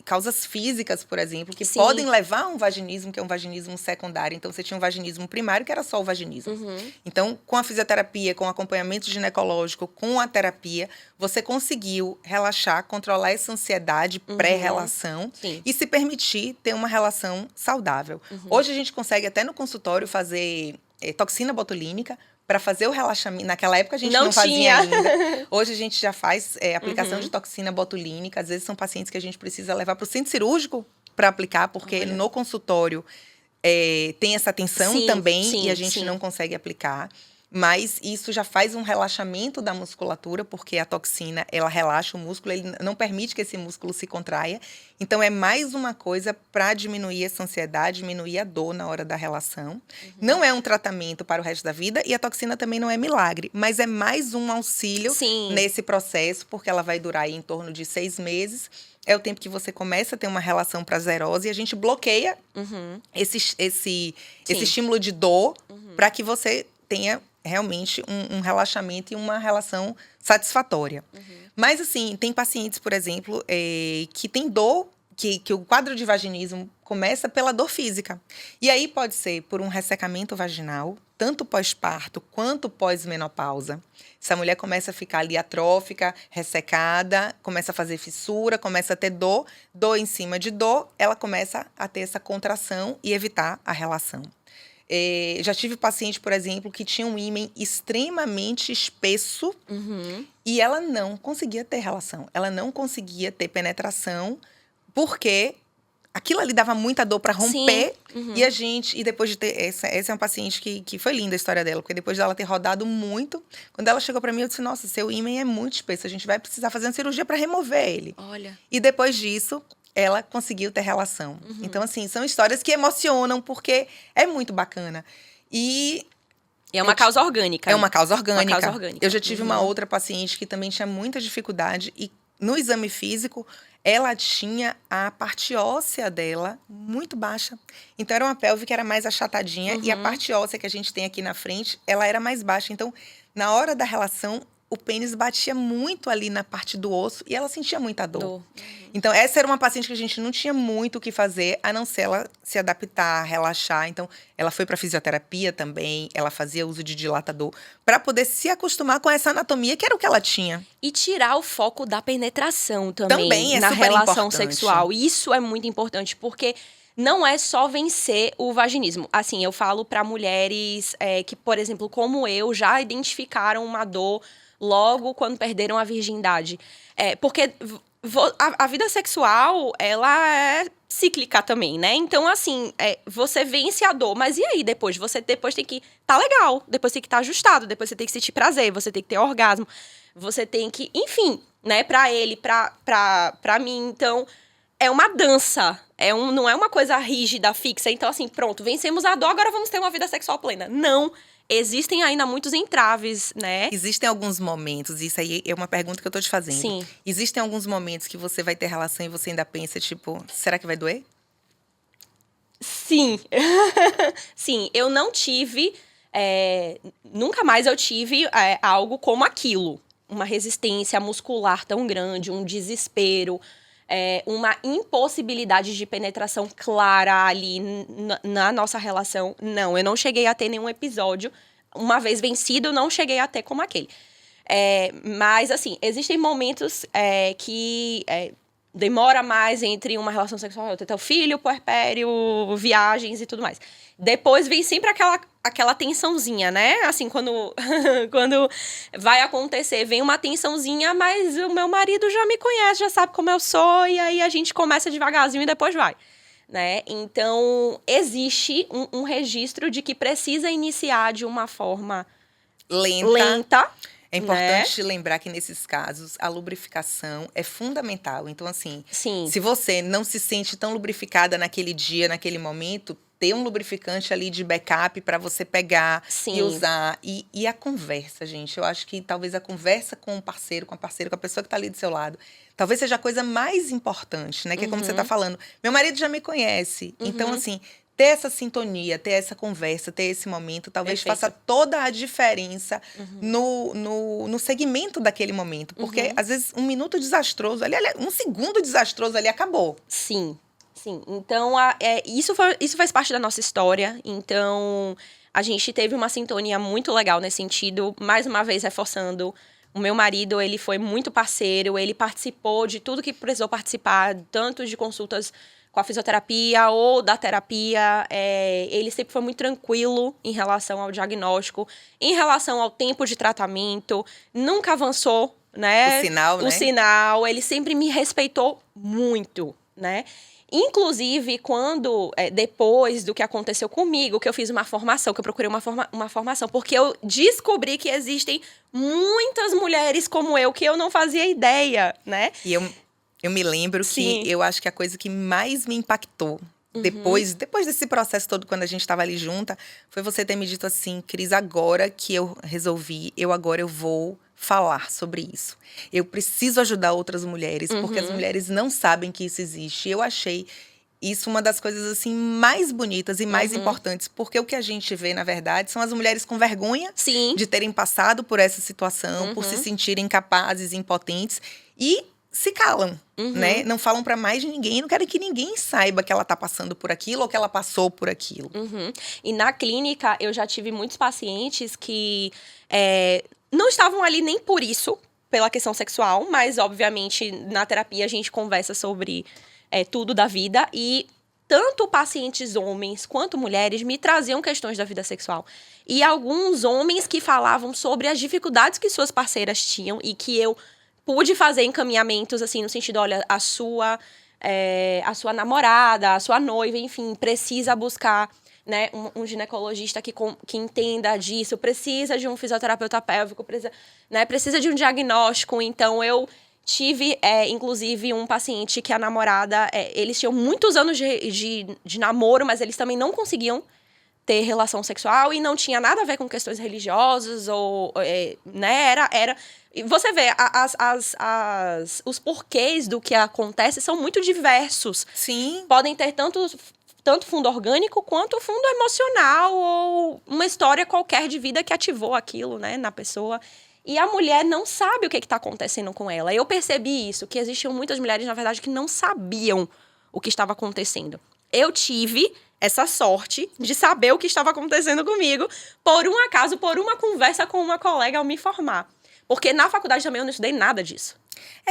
causas físicas, por exemplo, que podem levar a um vaginismo, que é um vaginismo secundário. Então, você tinha um vaginismo primário, que era só o vaginismo. Então, com a fisioterapia, com o acompanhamento ginecológico, com a terapia, você conseguiu relaxar, controlar essa ansiedade pré-relação e se permitir ter uma relação saudável. Hoje, a gente consegue, até no consultório, fazer toxina botulínica para fazer o relaxamento. Naquela época a gente Não não fazia tinha. ainda. Hoje a gente já faz aplicação de toxina botulínica. Às vezes são pacientes que a gente precisa levar para o centro cirúrgico para aplicar, porque Olha. no consultório tem essa tensão Sim, também sim, e a gente sim. não consegue aplicar. Mas isso já faz um relaxamento da musculatura, porque a toxina, ela relaxa o músculo, ele não permite que esse músculo se contraia. Então, é mais uma coisa para diminuir essa ansiedade, diminuir a dor na hora da relação. Não é um tratamento para o resto da vida e a toxina também não é milagre, mas é mais um auxílio Sim. nesse processo, porque ela vai durar aí em torno de 6 meses. É o tempo que você começa a ter uma relação prazerosa e a gente bloqueia esse estímulo de dor para que você tenha realmente um relaxamento e uma relação satisfatória. Mas, assim, tem pacientes, por exemplo, que tem dor, que o quadro de vaginismo começa pela dor física. E aí pode ser por um ressecamento vaginal, tanto pós-parto quanto pós-menopausa. Essa mulher começa a ficar ali atrófica, ressecada, começa a fazer fissura, começa a ter dor em cima de dor, ela começa a ter essa contração e evitar a relação. Já tive paciente, por exemplo, que tinha um ímen extremamente espesso e ela não conseguia ter relação. Ela não conseguia ter penetração porque aquilo ali dava muita dor para romper. E depois de ter... Essa é uma paciente que foi linda a história dela, porque depois dela ter rodado muito, quando ela chegou para mim, eu disse, nossa, seu ímen é muito espesso, a gente vai precisar fazer uma cirurgia para remover ele. Olha. E depois disso, ela conseguiu ter relação. Então, assim, são histórias que emocionam, porque é muito bacana. E é uma causa orgânica. é uma causa orgânica. Uma causa orgânica. Eu já tive uma outra paciente que também tinha muita dificuldade e no exame físico ela tinha a parte óssea dela muito baixa. Então era uma pelve que era mais achatadinha e a parte óssea que a gente tem aqui na frente, ela era mais baixa. Então, na hora da relação, o pênis batia muito ali na parte do osso e ela sentia muita dor. Então, essa era uma paciente que a gente não tinha muito o que fazer, a não ser ela se adaptar, relaxar. Então, ela foi para fisioterapia também, ela fazia uso de dilatador, para poder se acostumar com essa anatomia, que era o que ela tinha. E tirar o foco da penetração também É na super relação importante. sexual. Isso é muito importante, porque não é só vencer o vaginismo. Assim, eu falo para mulheres que, por exemplo, como eu, já identificaram uma dor logo quando perderam a virgindade. Porque a vida sexual, ela é cíclica também, né? Então, assim, você vence a dor, mas e aí depois? Você depois tem que tá legal, depois tem que estar ajustado, depois você tem que sentir prazer, você tem que ter orgasmo, você tem que, enfim, né? Pra ele, pra mim, então... É uma dança, não é uma coisa rígida, fixa. Então, assim, pronto, vencemos a dor, agora vamos ter uma vida sexual plena. Não, existem ainda muitos entraves, né? Existem alguns momentos, isso aí é uma pergunta que eu tô te fazendo. Sim. Existem alguns momentos que você vai ter relação e você ainda pensa, tipo, será que vai doer? Sim. Sim, eu não tive... nunca mais eu tive algo como aquilo. Uma resistência muscular tão grande, um desespero... uma impossibilidade de penetração clara ali na nossa relação. Não, eu não cheguei a ter nenhum episódio. Uma vez vencido, não cheguei a ter como aquele. Mas, assim, existem momentos que demora mais entre uma relação sexual e outra. Então, filho, puerpério, viagens e tudo mais. Depois vem sempre aquela tensãozinha, né? Assim, quando vai acontecer, vem uma tensãozinha, mas o meu marido já me conhece, já sabe como eu sou, e aí a gente começa devagarzinho e depois vai, né? Então, existe um registro de que precisa iniciar de uma forma lenta. É importante lembrar que, nesses casos, a lubrificação é fundamental. Então, assim, Sim. Se você não se sente tão lubrificada naquele dia, naquele momento, ter um lubrificante ali de backup para você pegar Sim. e usar. E a conversa, gente. Eu acho que talvez a conversa com o parceiro, com a parceira, com a pessoa que está ali do seu lado, talvez seja a coisa mais importante, né? Que é como você está falando. Meu marido já me conhece. Então, assim... ter essa sintonia, ter essa conversa, ter esse momento, talvez faça toda a diferença no segmento daquele momento. Porque, às vezes, um minuto desastroso ali, um segundo desastroso ali, acabou. Sim, sim. Então, isso faz parte da nossa história. Então, a gente teve uma sintonia muito legal nesse sentido. Mais uma vez, reforçando, o meu marido, ele foi muito parceiro, ele participou de tudo que precisou participar, tanto de consultas com a fisioterapia ou da terapia, ele sempre foi muito tranquilo em relação ao diagnóstico, em relação ao tempo de tratamento, nunca avançou, né? O sinal, né? O sinal, ele sempre me respeitou muito, né? Inclusive, quando, depois do que aconteceu comigo, que eu fiz uma formação, que eu procurei uma formação, porque eu descobri que existem muitas mulheres como eu, que eu não fazia ideia, né? E eu me lembro Sim. que eu acho que a coisa que mais me impactou depois desse processo todo, quando a gente estava ali junta, foi você ter me dito assim, Cris, agora que eu resolvi, agora eu vou falar sobre isso. Eu preciso ajudar outras mulheres, porque as mulheres não sabem que isso existe. Eu achei isso uma das coisas assim mais bonitas e mais importantes, porque o que a gente vê, na verdade, são as mulheres com vergonha Sim. de terem passado por essa situação, por se sentirem incapazes, impotentes e se calam, né? Não falam pra mais de ninguém, não querem que ninguém saiba que ela tá passando por aquilo ou que ela passou por aquilo. E na clínica, eu já tive muitos pacientes que não estavam ali nem por isso, pela questão sexual, mas, obviamente, na terapia a gente conversa sobre tudo da vida. E tanto pacientes homens quanto mulheres me traziam questões da vida sexual. E alguns homens que falavam sobre as dificuldades que suas parceiras tinham e que eu pude fazer encaminhamentos, assim, no sentido, olha, a sua namorada, a sua noiva, enfim, precisa buscar, né, um ginecologista que entenda disso, precisa de um fisioterapeuta pélvico, precisa de um diagnóstico. Então, eu tive, inclusive, um paciente que a namorada, eles tinham muitos anos de namoro, mas eles também não conseguiam ter relação sexual e não tinha nada a ver com questões religiosas ou, né, era... E você vê, os porquês do que acontece são muito diversos. Sim. Podem ter tanto fundo orgânico quanto fundo emocional ou uma história qualquer de vida que ativou aquilo, né, na pessoa. E a mulher não sabe o que está acontecendo com ela. Eu percebi isso, que existiam muitas mulheres, na verdade, que não sabiam o que estava acontecendo. Eu tive essa sorte de saber o que estava acontecendo comigo, por um acaso, por uma conversa com uma colega ao me formar. Porque na faculdade também eu não estudei nada disso.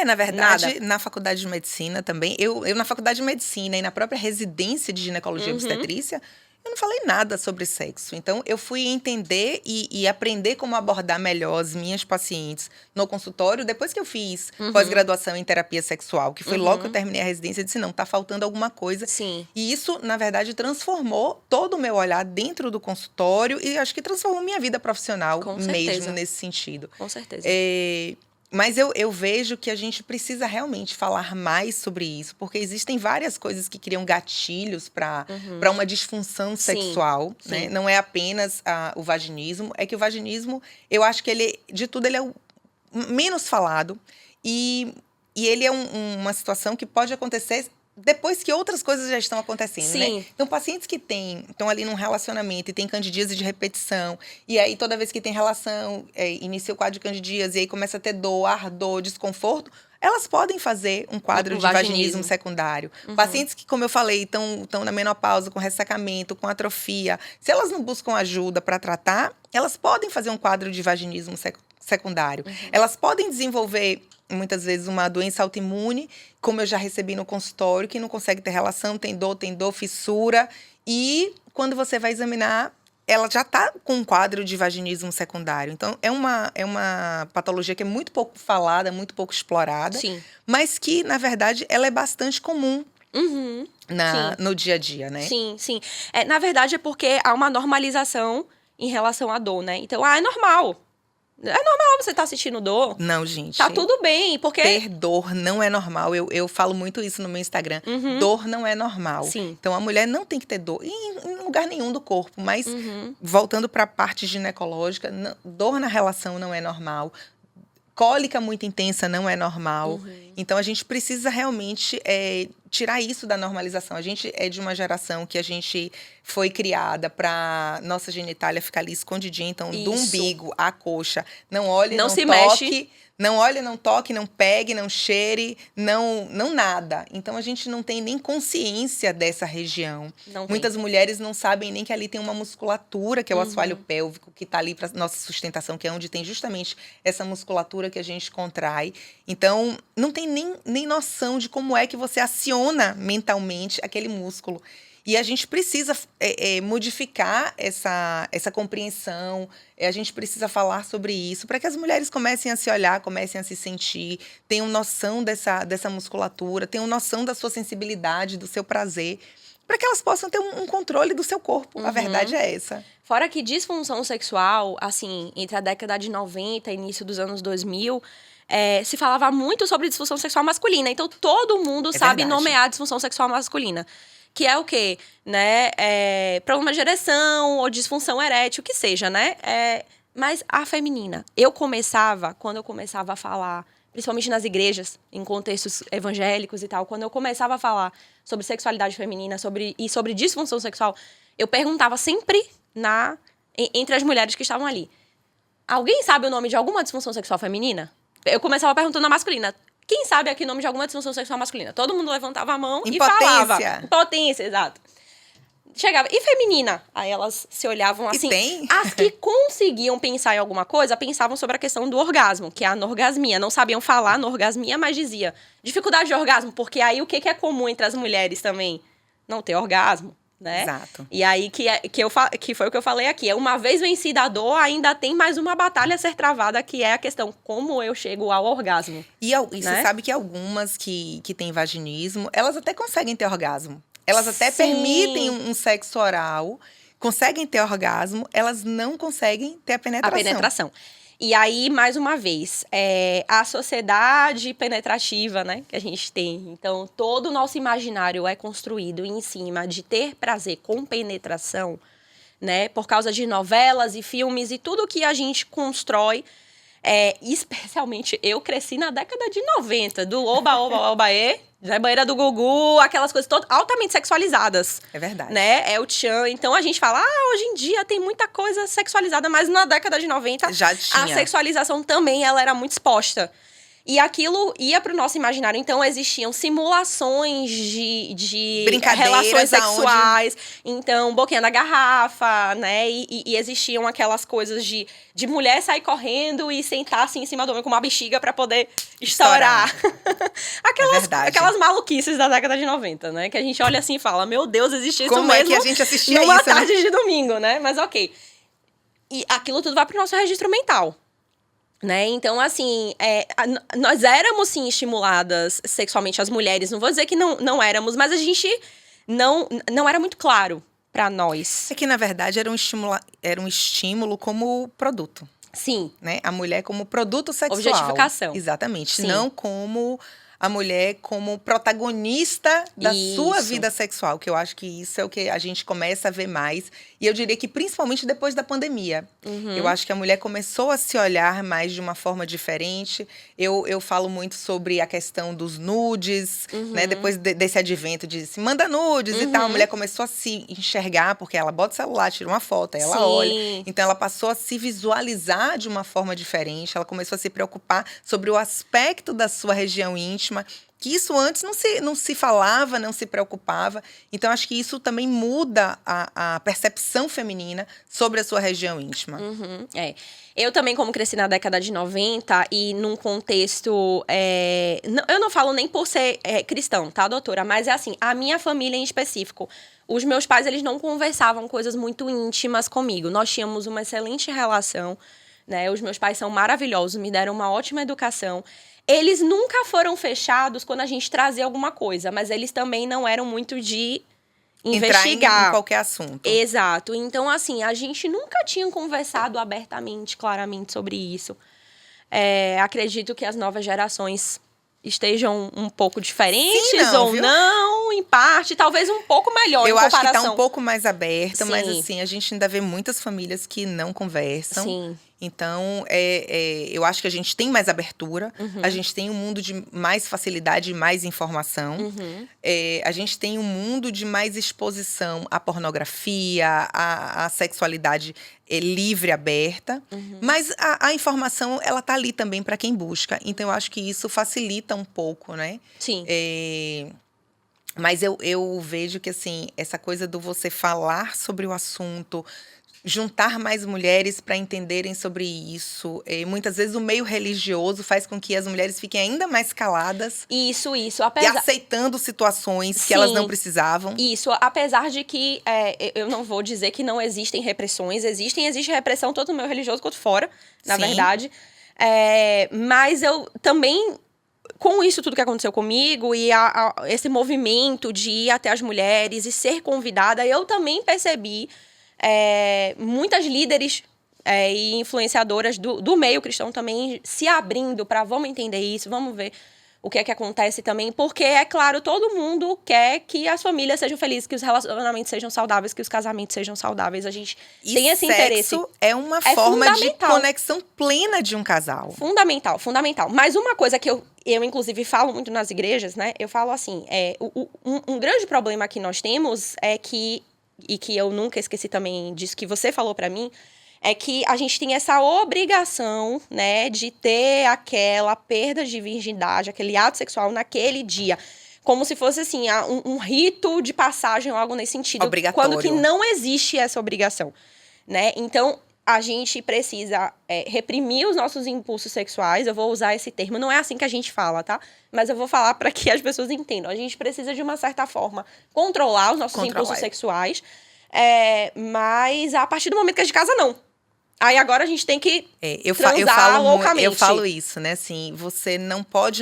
Na verdade, Nada. na faculdade de medicina também, eu na faculdade de medicina e na própria residência de ginecologia e obstetrícia, eu não falei nada sobre sexo. Então, eu fui entender e aprender como abordar melhor as minhas pacientes no consultório depois que eu fiz pós-graduação em terapia sexual, que foi logo que eu terminei a residência, eu disse, não, tá faltando alguma coisa. Sim. E isso, na verdade, transformou todo o meu olhar dentro do consultório e acho que transformou minha vida profissional Com mesmo certeza. nesse sentido. Com certeza. Mas eu vejo que a gente precisa realmente falar mais sobre isso, porque existem várias coisas que criam gatilhos para uma disfunção sexual, sim. né? Não é apenas o vaginismo, é que o vaginismo, eu acho que ele, de tudo, ele é o menos falado e ele é uma situação que pode acontecer depois que outras coisas já estão acontecendo, Sim. né? Então, pacientes que estão ali num relacionamento e tem candidíase de repetição, e aí toda vez que tem relação, inicia o quadro de candidíase, e aí começa a ter dor, ardor, desconforto, elas podem fazer um quadro de vaginismo secundário. Pacientes que, como eu falei, estão na menopausa, com ressecamento, com atrofia, se elas não buscam ajuda para tratar, elas podem fazer um quadro de vaginismo secundário. Elas podem desenvolver muitas vezes uma doença autoimune, como eu já recebi no consultório, que não consegue ter relação, tem dor, fissura. E quando você vai examinar, ela já está com um quadro de vaginismo secundário. Então, é uma patologia que é muito pouco falada, muito pouco explorada. Sim. Mas que, na verdade, ela é bastante comum no dia a dia, né? Sim, sim. Na verdade, é porque há uma normalização em relação à dor, né? Então, é normal. É normal você estar sentindo dor. Não, gente. Tá tudo bem, porque... Ter dor não é normal. Eu falo muito isso no meu Instagram. Dor não é normal. Sim. Então, a mulher não tem que ter dor em lugar nenhum do corpo. Mas, voltando para a parte ginecológica, dor na relação não é normal. Cólica muito intensa não é normal. Então, a gente precisa realmente tirar isso da normalização. A gente é de uma geração que a gente foi criada para nossa genitália ficar ali escondidinha. Então, do umbigo à coxa, não olhe, não se toque. mexe. Não olhe, não toque, não pegue, não cheire, não nada. Então, a gente não tem nem consciência dessa região. Muitas mulheres não sabem nem que ali tem uma musculatura, que é o assoalho pélvico, que está ali para nossa sustentação, que é onde tem justamente essa musculatura que a gente contrai. Então, não tem tem nem noção de como é que você aciona mentalmente aquele músculo. E a gente precisa modificar essa compreensão, a gente precisa falar sobre isso, para que as mulheres comecem a se olhar, comecem a se sentir, tenham noção dessa musculatura, tenham noção da sua sensibilidade, do seu prazer, para que elas possam ter um controle do seu corpo. A verdade é essa. Fora que disfunção sexual, assim, entre a década de 90 e início dos anos 2000, se falava muito sobre disfunção sexual masculina. Então, todo mundo sabe verdade. nomear a disfunção sexual masculina. Que é o quê? Né? Problema de ereção ou disfunção erétil, que seja, né? Mas a feminina. Quando eu começava a falar, principalmente nas igrejas, em contextos evangélicos e tal, quando eu começava a falar sobre sexualidade feminina e sobre disfunção sexual, eu perguntava sempre entre as mulheres que estavam ali. Alguém sabe o nome de alguma disfunção sexual feminina? Eu começava perguntando na masculina. Quem sabe aqui o nome de alguma disfunção sexual masculina? Todo mundo levantava a mão e falava. Impotência, exato. Chegava, e feminina? Aí elas se olhavam assim. E tem? As que conseguiam pensar em alguma coisa, pensavam sobre a questão do orgasmo, que é a anorgasmia. Não sabiam falar anorgasmia, mas dizia dificuldade de orgasmo, porque aí o que é comum entre as mulheres também? Não ter orgasmo. Né? Exato. E aí que foi o que eu falei aqui. Uma vez vencida a dor, ainda tem mais uma batalha a ser travada, que é a questão como eu chego ao orgasmo. E você sabe que algumas que têm vaginismo, elas até conseguem ter orgasmo. Elas até permitem um sexo oral, conseguem ter orgasmo, elas não conseguem ter a penetração. A penetração. E aí, mais uma vez, a sociedade penetrativa, né, que a gente tem. Então, todo o nosso imaginário é construído em cima de ter prazer com penetração, né, por causa de novelas e filmes e tudo que a gente constrói. Especialmente, eu cresci na década de 90, do oba, oba, oba, já banheira do Gugu, aquelas coisas todas altamente sexualizadas. É verdade. Né? É o tchan. Então, a gente fala, hoje em dia tem muita coisa sexualizada, mas na década de 90, já tinha. A sexualização também, ela era muito exposta. E aquilo ia pro nosso imaginário. Então, existiam simulações de relações sexuais. Então, boquinha na garrafa, né? E existiam aquelas coisas de mulher sair correndo e sentar assim em cima do homem com uma bexiga pra poder estourar. Aquelas maluquices da década de 90, né? Que a gente olha assim e fala, meu Deus, existe isso Como mesmo é que a gente assistia numa isso, tarde né? de domingo, né? Mas ok. E aquilo tudo vai pro nosso registro mental. Né? Então, assim, nós éramos, sim, estimuladas sexualmente, as mulheres. Não vou dizer que não éramos, mas a gente não era muito claro para nós. É que, na verdade, era um estímulo como produto. Sim. Né? A mulher como produto sexual. Objetificação. Exatamente. Sim. Não como a mulher como protagonista da sua vida sexual, que eu acho que isso é o que a gente começa a ver mais. E eu diria que principalmente depois da pandemia. Eu acho que a mulher começou a se olhar mais de uma forma diferente. Eu falo muito sobre a questão dos nudes, né? Depois desse advento de se manda nudes e tal, a mulher começou a se enxergar, porque ela bota o celular, tira uma foto, aí ela olha. Então ela passou a se visualizar de uma forma diferente, ela começou a se preocupar sobre o aspecto da sua região íntima, que isso antes não se falava, não se preocupava. Então, acho que isso também muda a percepção feminina sobre a sua região íntima. Eu também, como cresci na década de 90 e num contexto... eu não falo nem por ser cristão, tá, doutora? Mas é assim, a minha família em específico. Os meus pais, eles não conversavam coisas muito íntimas comigo. Nós tínhamos uma excelente relação, né? Os meus pais são maravilhosos, me deram uma ótima educação. Eles nunca foram fechados quando a gente trazia alguma coisa, mas eles também não eram muito de investigar. Entrar em qualquer assunto. Exato. Então, assim, a gente nunca tinha conversado abertamente, claramente sobre isso. Acredito que as novas gerações estejam um pouco diferentes. Sim, não, ou viu? Não, em parte, talvez um pouco melhor eu em acho comparação. que tá um pouco mais aberta, Sim. mas assim, a gente ainda vê muitas famílias que não conversam. Sim. Então, eu acho que a gente tem mais abertura, a gente tem um mundo de mais facilidade e mais informação, a gente tem um mundo de mais exposição à pornografia, à sexualidade livre, aberta, mas a informação, ela tá ali também para quem busca. Então, eu acho que isso facilita um pouco, né? Sim. Mas eu vejo que, assim, essa coisa do você falar sobre o assunto juntar mais mulheres para entenderem sobre isso. Muitas vezes o meio religioso faz com que as mulheres fiquem ainda mais caladas. Isso. E Apesar... aceitando situações Sim, que elas não precisavam. Isso, apesar de que eu não vou dizer que não existem repressões. Existe repressão tanto no meio religioso quanto fora, na verdade. Mas eu também... Com isso tudo que aconteceu comigo e esse movimento de ir até as mulheres e ser convidada, eu também percebi muitas líderes e influenciadoras do meio cristão também se abrindo para vamos entender isso, vamos ver o que é que acontece também. Porque, é claro, todo mundo quer que as famílias sejam felizes, que os relacionamentos sejam saudáveis, que os casamentos sejam saudáveis. A gente tem esse interesse. Sexo é uma forma de conexão plena de um casal. Fundamental. Mas uma coisa que eu inclusive, falo muito nas igrejas, né? Eu falo assim, um grande problema que nós temos é que, e que eu nunca esqueci também disso que você falou pra mim, é que a gente tem essa obrigação, né, de ter aquela perda de virgindade, aquele ato sexual naquele dia. Como se fosse, assim, um rito de passagem ou algo nesse sentido. Obrigatório. Quando que não existe essa obrigação, né? Então, a gente precisa reprimir os nossos impulsos sexuais. Eu vou usar esse termo. Não é assim que a gente fala, tá? Mas eu vou falar para que as pessoas entendam. A gente precisa, de uma certa forma, controlar os nossos impulsos sexuais. Mas a partir do momento que a gente casa, não. Aí agora a gente tem que transar loucamente. Eu falo isso, né? Assim, você não pode,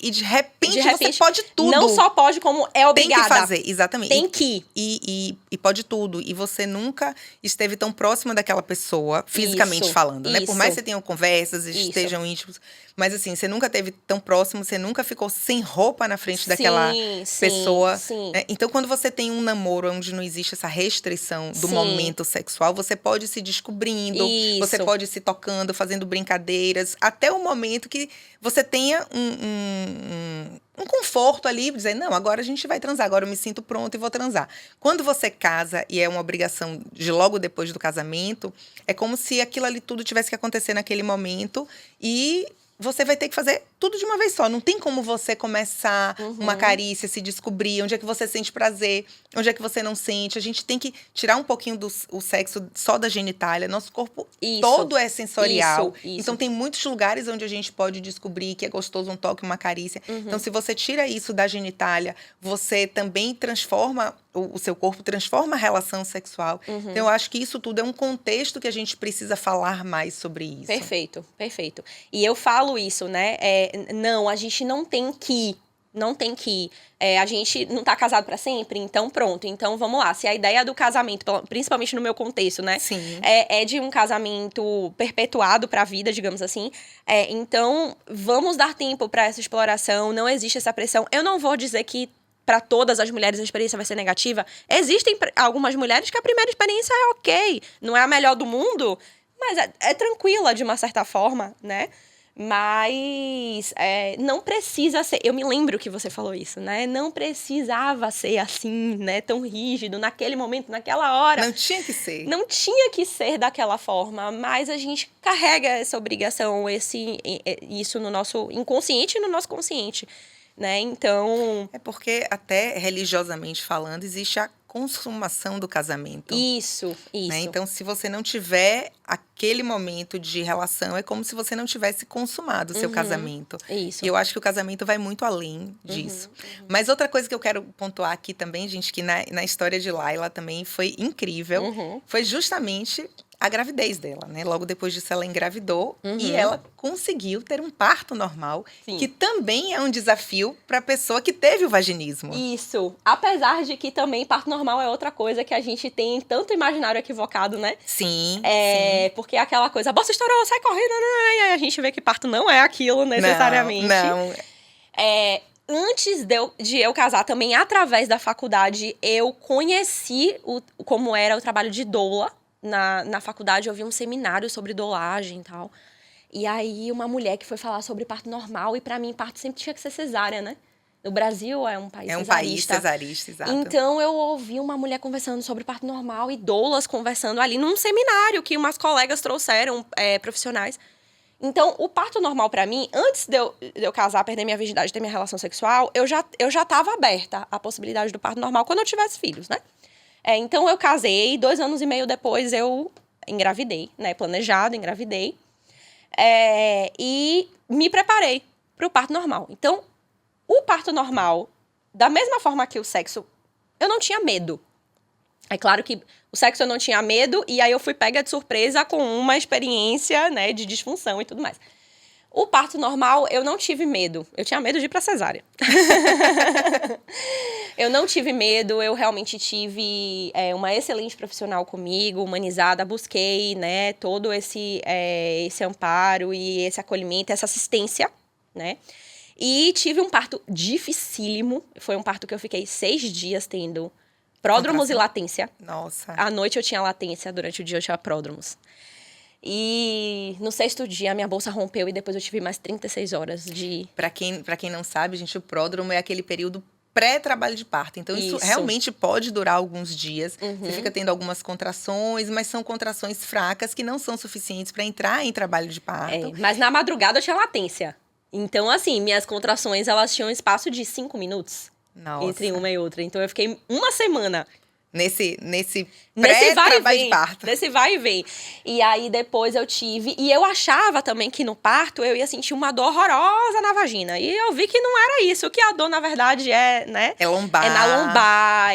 e de repente você pode tudo. Não só pode, como é obrigada. Tem que fazer, exatamente. Tem que. E pode tudo. E você nunca esteve tão próxima daquela pessoa, fisicamente falando, né? Por mais que você tenham conversas, estejam íntimos. Mas assim, você nunca esteve tão próximo, você nunca ficou sem roupa na frente daquela pessoa. Sim. Né? Então, quando você tem um namoro onde não existe essa restrição do momento sexual, você pode se descobrindo, você pode se tocando, fazendo brincadeiras, até o momento que você tenha um conforto ali, dizer, não, agora a gente vai transar, agora eu me sinto pronto e vou transar. Quando você casa, e é uma obrigação de logo depois do casamento, é como se aquilo ali tudo tivesse que acontecer naquele momento e você vai ter que fazer tudo de uma vez só. Não tem como você começar uma carícia, se descobrir onde é que você sente prazer, onde é que você não sente. A gente tem que tirar um pouquinho o sexo só da genitália. Nosso corpo todo é sensorial. Isso. Então, tem muitos lugares onde a gente pode descobrir que é gostoso um toque, uma carícia. Então, se você tira isso da genitália, você também transforma... O seu corpo transforma a relação sexual. Então, eu acho que isso tudo é um contexto que a gente precisa falar mais sobre isso. Perfeito. E eu falo isso, né? Não, a gente não tem que a gente não tá casado pra sempre, então pronto. Então, vamos lá. Se a ideia do casamento, principalmente no meu contexto, né? Sim. É de um casamento perpetuado pra vida, digamos assim. Então, vamos dar tempo pra essa exploração. Não existe essa pressão. Eu não vou dizer que para todas as mulheres a experiência vai ser negativa. Existem algumas mulheres que a primeira experiência é ok. Não é a melhor do mundo, mas é tranquila de uma certa forma, né? Mas não precisa ser... Eu me lembro que você falou isso, né? Não precisava ser assim, né? Tão rígido, naquele momento, naquela hora. Não tinha que ser. Não tinha que ser daquela forma, mas a gente carrega essa obrigação, isso no nosso inconsciente e no nosso consciente. Né? Então... É porque, até religiosamente falando, existe a consumação do casamento. Isso. Né? Então, se você não tiver aquele momento de relação, é como se você não tivesse consumado o seu casamento. Isso. E eu acho que o casamento vai muito além disso. Mas outra coisa que eu quero pontuar aqui também, gente, que na história de Laila também foi incrível, foi justamente a gravidez dela, né? Logo depois disso, ela engravidou e ela conseguiu ter um parto normal, que também é um desafio para a pessoa que teve o vaginismo. Isso. Apesar de que também parto normal é outra coisa que a gente tem tanto imaginário equivocado, né? Sim. Porque é aquela coisa, a bolsa estourou, sai correndo, e aí a gente vê que parto não é aquilo necessariamente. Não. Antes de eu casar, também através da faculdade, eu conheci como era o trabalho de doula. Na faculdade eu vi um seminário sobre doulagem e tal. E aí uma mulher que foi falar sobre parto normal, e pra mim parto sempre tinha que ser cesárea, né? O Brasil é um país cesarista. País cesarista, exato. Então eu ouvi uma mulher conversando sobre parto normal e doulas conversando ali num seminário que umas colegas trouxeram, profissionais. Então, o parto normal pra mim, antes de eu casar, perder minha virgindade, ter minha relação sexual, eu já tava aberta à possibilidade do parto normal quando eu tivesse filhos, né? Então, eu casei, 2 anos e meio depois eu engravidei, né? Planejado, engravidei. E me preparei para o parto normal. Então, o parto normal, da mesma forma que o sexo, eu não tinha medo. É claro que o sexo eu não tinha medo, e aí eu fui pega de surpresa com uma experiência, né, de disfunção e tudo mais. O parto normal, eu não tive medo. Eu tinha medo de ir pra cesárea. Eu não tive medo, eu realmente tive uma excelente profissional comigo, humanizada, busquei, né, todo esse amparo e esse acolhimento, essa assistência, né? E tive um parto dificílimo. Foi um parto que eu fiquei 6 dias tendo pródromos e latência. Nossa. À noite eu tinha latência, durante o dia eu tinha pródromos. E no 6º dia, a minha bolsa rompeu e depois eu tive mais 36 horas de... Pra quem não sabe, gente, o pródromo é aquele período pré-trabalho de parto. Então, isso realmente pode durar alguns dias. Você fica tendo algumas contrações, mas são contrações fracas que não são suficientes para entrar em trabalho de parto. Mas na madrugada eu tinha latência. Então, assim, minhas contrações, elas tinham um espaço de 5 minutos. Nossa. Entre uma e outra. Então, eu fiquei uma semana... Nesse pré-trabalho de parto. Nesse vai e vem. E aí, depois eu tive... E eu achava também que no parto eu ia sentir uma dor horrorosa na vagina. E eu vi que não era isso. Que a dor, na verdade, né? É lombar. É na lombar,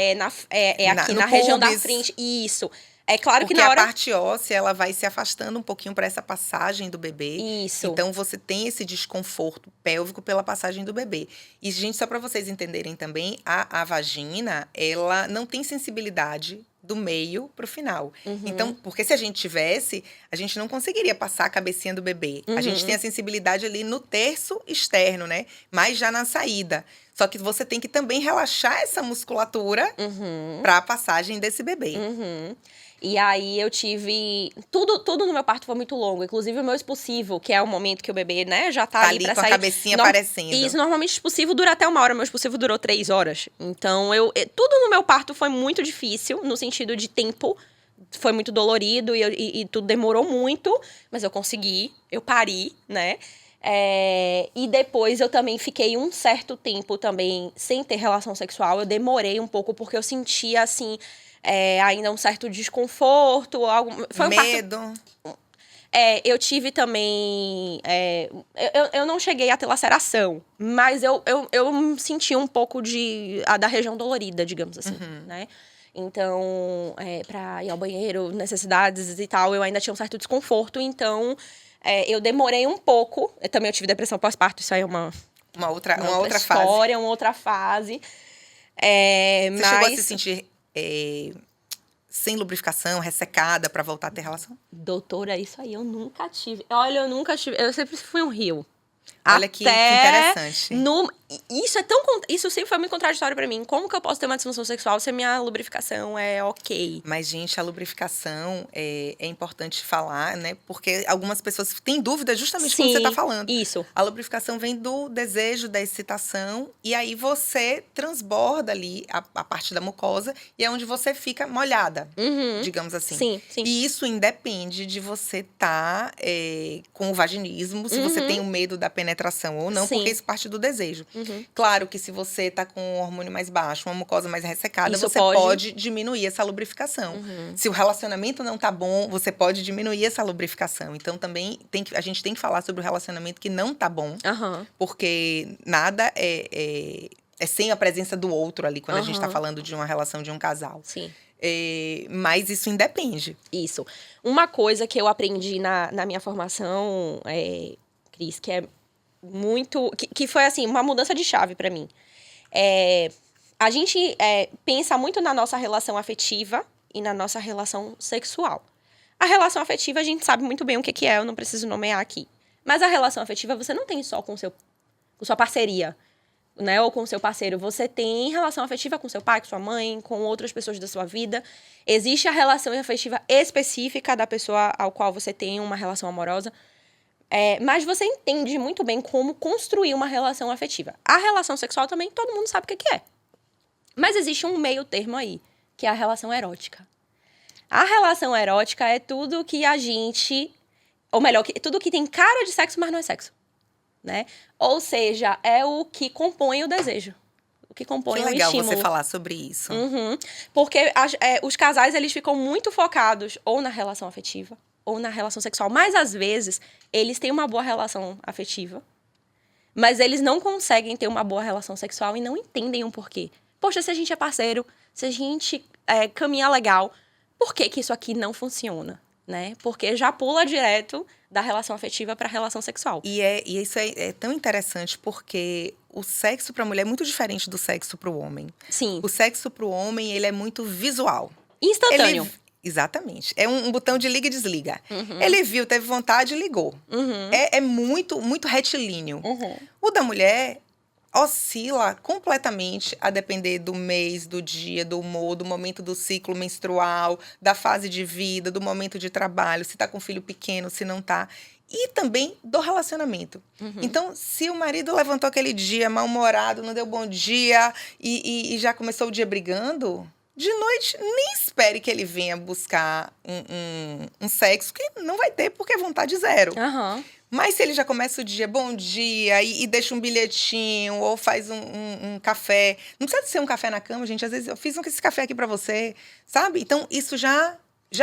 aqui na região da frente. Isso. É claro que na hora... Porque a parte óssea, ela vai se afastando um pouquinho para essa passagem do bebê. Isso. Então, você tem esse desconforto pélvico pela passagem do bebê. E, gente, só para vocês entenderem também, a vagina, ela não tem sensibilidade do meio pro final. Então, porque se a gente tivesse, a gente não conseguiria passar a cabecinha do bebê. A gente tem a sensibilidade ali no terço externo, né? Mas já na saída. Só que você tem que também relaxar essa musculatura para a passagem desse bebê. E aí eu tive... Tudo no meu parto foi muito longo. Inclusive o meu expulsivo, que é o momento que o bebê, né, já tá ali pra com sair. A cabecinha aparecendo. Isso, normalmente o expulsivo dura até 1 hora. Meu expulsivo durou 3 horas. Então, tudo no meu parto foi muito difícil, no sentido de tempo. Foi muito dolorido e tudo demorou muito. Mas eu consegui, eu pari, né? E depois eu também fiquei um certo tempo também sem ter relação sexual. Eu demorei um pouco, porque eu sentia, assim... ainda um certo desconforto, foi medo. Eu tive também... eu não cheguei a ter laceração, mas eu senti um pouco da região dolorida, digamos assim, né? Então, pra ir ao banheiro, necessidades e tal, eu ainda tinha um certo desconforto, então eu demorei um pouco. Também eu tive depressão pós-parto, isso aí é uma outra história, fase. Uma outra fase. Você chegou a se sentir... sem lubrificação, ressecada pra voltar a ter relação? Doutora, isso aí eu nunca tive. Olha, eu nunca tive. Eu sempre fui um rio. Olha que interessante. Isso sempre foi muito contraditório pra mim. Como que eu posso ter uma disfunção sexual se a minha lubrificação é ok? Mas, gente, a lubrificação é importante falar, né? Porque algumas pessoas têm dúvida justamente como você tá falando. Isso. A lubrificação vem do desejo, da excitação. E aí você transborda ali a parte da mucosa. E é onde você fica molhada, digamos assim. Sim. E isso independe de você estar com o vaginismo. Se você tem o medo da penetração ou não, porque isso parte do desejo. Claro que se você tá com um hormônio mais baixo, uma mucosa mais ressecada, você pode diminuir essa lubrificação. Se o relacionamento não tá bom, você pode diminuir essa lubrificação. Então, também a gente tem que falar sobre o relacionamento que não tá bom, porque nada é sem a presença do outro ali, quando a gente tá falando de uma relação de um casal. Sim. Mas isso independe. Isso. Uma coisa que eu aprendi na minha formação, Cris, que é muito... Que foi, assim, uma mudança de chave pra mim. A gente pensa muito na nossa relação afetiva e na nossa relação sexual. A relação afetiva, a gente sabe muito bem o que é, eu não preciso nomear aqui. Mas a relação afetiva, você não tem só com sua parceria, né? Ou com o seu parceiro. Você tem relação afetiva com seu pai, com sua mãe, com outras pessoas da sua vida. Existe a relação afetiva específica da pessoa ao qual você tem uma relação amorosa. Mas você entende muito bem como construir uma relação afetiva. A relação sexual também, todo mundo sabe o que é. Mas existe um meio termo aí, que é a relação erótica. A relação erótica é tudo que a gente... Ou melhor, tudo que tem cara de sexo, mas não é sexo. Né? Ou seja, é o que compõe o desejo. o que compõe Que o legal estímulo. você falar sobre isso. Porque os casais, eles ficam muito focados ou na relação afetiva ou na relação sexual. Mas, às vezes, eles têm uma boa relação afetiva, mas eles não conseguem ter uma boa relação sexual e não entendem o porquê. Poxa, se a gente é parceiro, se a gente caminha legal, por que isso aqui não funciona? Né? Porque já pula direto da relação afetiva para a relação sexual. E isso é tão interessante porque o sexo para a mulher é muito diferente do sexo para o homem. Sim. O sexo para o homem, ele é muito visual. Instantâneo. Exatamente. É um botão de liga e desliga. Ele viu, teve vontade e ligou. É muito, muito retilíneo. O da mulher oscila completamente a depender do mês, do dia, do humor, do momento do ciclo menstrual, da fase de vida, do momento de trabalho, se tá com filho pequeno, se não tá. E também do relacionamento. Então, se o marido levantou aquele dia mal-humorado, não deu bom dia e já começou o dia brigando, de noite nem espere que ele venha buscar um sexo que não vai ter porque é vontade zero. Mas se ele já começa o dia, bom dia, e deixa um bilhetinho, ou faz um café. Não precisa ser um café na cama, gente. Às vezes eu fiz esse café aqui pra você, sabe? Então, isso já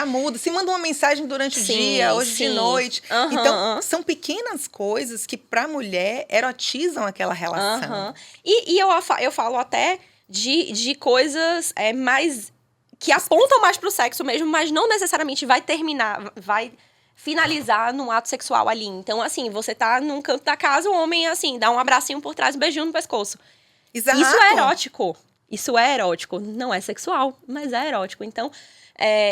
muda. Se manda uma mensagem durante o dia, hoje de noite. Então, são pequenas coisas que pra mulher erotizam aquela relação. E eu falo até de coisas mais que apontam mais pro sexo mesmo, mas não necessariamente vai finalizar num ato sexual ali. Então, assim, você tá num canto da casa, o homem, assim, dá um abracinho por trás, um beijinho no pescoço. Exato. Isso é erótico. Isso é erótico. Não é sexual, mas é erótico. Então,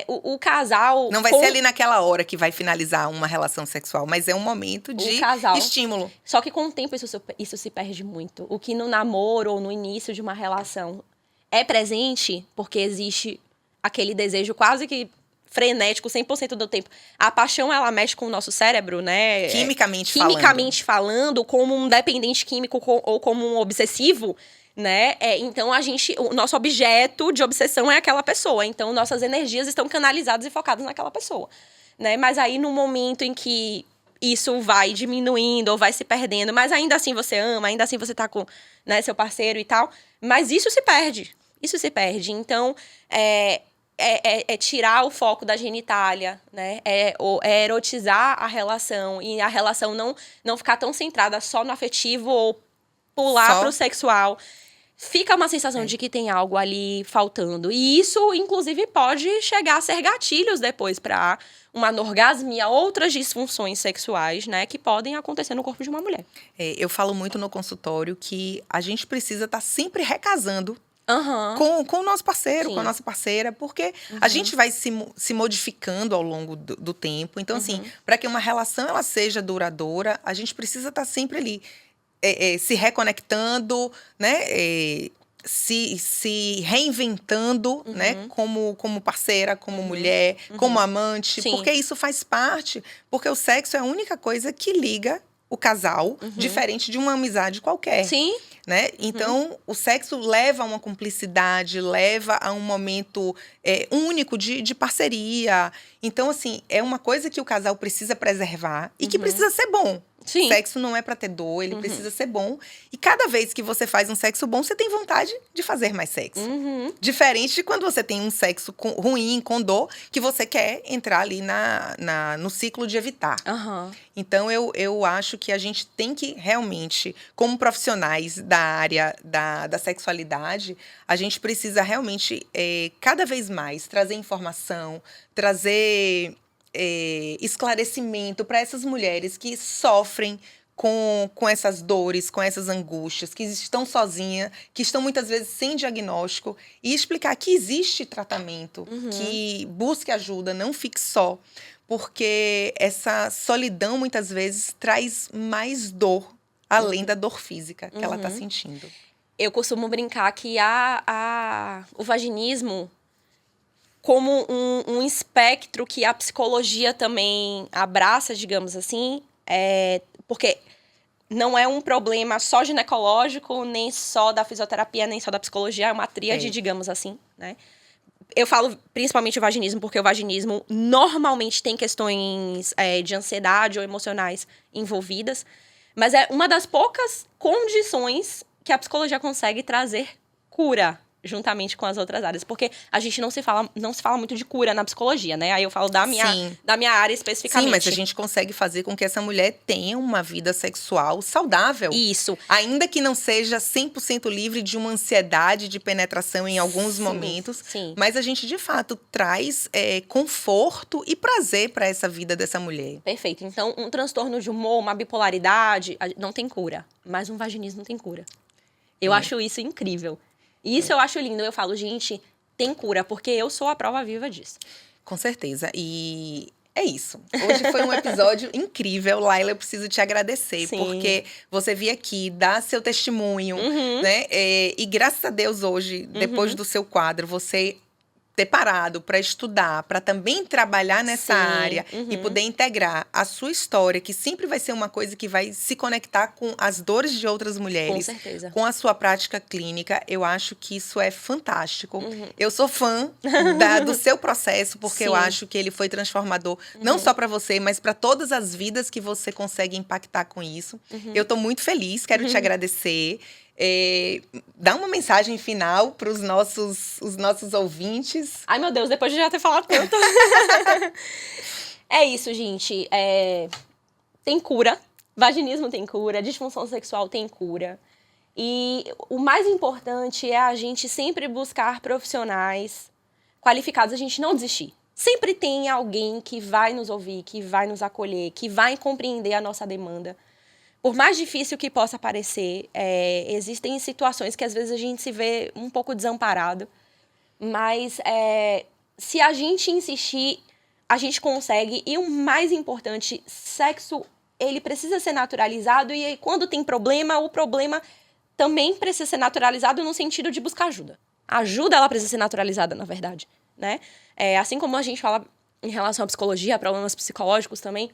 o casal... Não vai ser ali naquela hora que vai finalizar uma relação sexual, mas é um momento de estímulo. Só que com o tempo isso se perde muito. O que no namoro ou no início de uma relação é presente, porque existe aquele desejo quase que frenético 100% do tempo. A paixão, ela mexe com o nosso cérebro, né? Quimicamente falando, como um dependente químico ou como um obsessivo, né? Então, o nosso objeto de obsessão é aquela pessoa. Então, nossas energias estão canalizadas e focadas naquela pessoa, né? Mas aí, no momento em que isso vai diminuindo ou vai se perdendo, mas ainda assim você ama, ainda assim você tá com, né, seu parceiro e tal, mas isso se perde. Isso se perde. Então, tirar o foco da genitália, né? É erotizar a relação e a relação não ficar tão centrada só no afetivo ou pular pro sexual. Fica uma sensação de que tem algo ali faltando. E isso, inclusive, pode chegar a ser gatilhos depois para uma anorgasmia, outras disfunções sexuais, né? Que podem acontecer no corpo de uma mulher. Eu falo muito no consultório que a gente precisa estar sempre recasando com o nosso parceiro, com a nossa parceira, porque a gente vai se modificando ao longo do tempo. Então, assim, para que uma relação ela seja duradoura, a gente precisa estar sempre ali se reconectando, né? Se reinventando, né? Como parceira, como mulher, como amante. Sim. Porque isso faz parte. Porque o sexo é a única coisa que liga o casal, diferente de uma amizade qualquer. Sim. Né? Então, o sexo leva a uma cumplicidade, leva a um momento único de parceria. Então, assim, é uma coisa que o casal precisa preservar e que precisa ser bom. Sim. Sexo não é pra ter dor, ele precisa ser bom. E cada vez que você faz um sexo bom, você tem vontade de fazer mais sexo. Diferente de quando você tem um sexo ruim, com dor, que você quer entrar ali no ciclo de evitar. Então, eu acho que a gente tem que realmente, como profissionais da área da sexualidade, a gente precisa realmente, cada vez mais, trazer informação, trazer esclarecimento para essas mulheres que sofrem com essas dores, com essas angústias, que estão sozinhas, que estão muitas vezes sem diagnóstico, e explicar que existe tratamento, que busque ajuda, não fique só, porque essa solidão muitas vezes traz mais dor, além da dor física que ela está sentindo. Eu costumo brincar que o vaginismo como um espectro que a psicologia também abraça, digamos assim, porque não é um problema só ginecológico, nem só da fisioterapia, nem só da psicologia, é uma tríade, digamos assim, né? Eu falo principalmente o vaginismo, porque o vaginismo normalmente tem questões de ansiedade ou emocionais envolvidas, mas é uma das poucas condições que a psicologia consegue trazer cura juntamente com as outras áreas, porque a gente não se fala muito de cura na psicologia, né? Aí eu falo da minha área especificamente. Sim, mas a gente consegue fazer com que essa mulher tenha uma vida sexual saudável. Isso. Ainda que não seja 100% livre de uma ansiedade de penetração em alguns momentos. Sim. Mas a gente, de fato, traz conforto e prazer para essa vida dessa mulher. Perfeito. Então, um transtorno de humor, uma bipolaridade, não tem cura. Mas um vaginismo tem cura. Eu acho isso incrível. Isso eu acho lindo. Eu falo, gente, tem cura, porque eu sou a prova viva disso. Com certeza. E é isso. Hoje foi um episódio incrível. Laila, eu preciso te agradecer, Sim. porque você veio aqui dar seu testemunho, né? E graças a Deus hoje, depois do seu quadro, você ter parado para estudar, para também trabalhar nessa área e poder integrar a sua história, que sempre vai ser uma coisa que vai se conectar com as dores de outras mulheres, Com certeza. com a sua prática clínica. Eu acho que isso é fantástico. Eu sou fã do seu processo, porque eu acho que ele foi transformador, não só para você, mas para todas as vidas que você consegue impactar com isso. Eu tô muito feliz, quero te agradecer. Dá uma mensagem final para os nossos ouvintes. Ai, meu Deus, depois de já ter falado tanto. É isso, gente. Tem cura. Vaginismo tem cura. Disfunção sexual tem cura. E o mais importante é a gente sempre buscar profissionais qualificados, a gente não desistir. Sempre tem alguém que vai nos ouvir, que vai nos acolher, que vai compreender a nossa demanda. Por mais difícil que possa parecer, existem situações que às vezes a gente se vê um pouco desamparado, mas se a gente insistir, a gente consegue. E o mais importante, sexo, ele precisa ser naturalizado, e aí, quando tem problema, o problema também precisa ser naturalizado no sentido de buscar ajuda. A ajuda, ela precisa ser naturalizada, na verdade, né? Assim como a gente fala em relação à psicologia, problemas psicológicos também,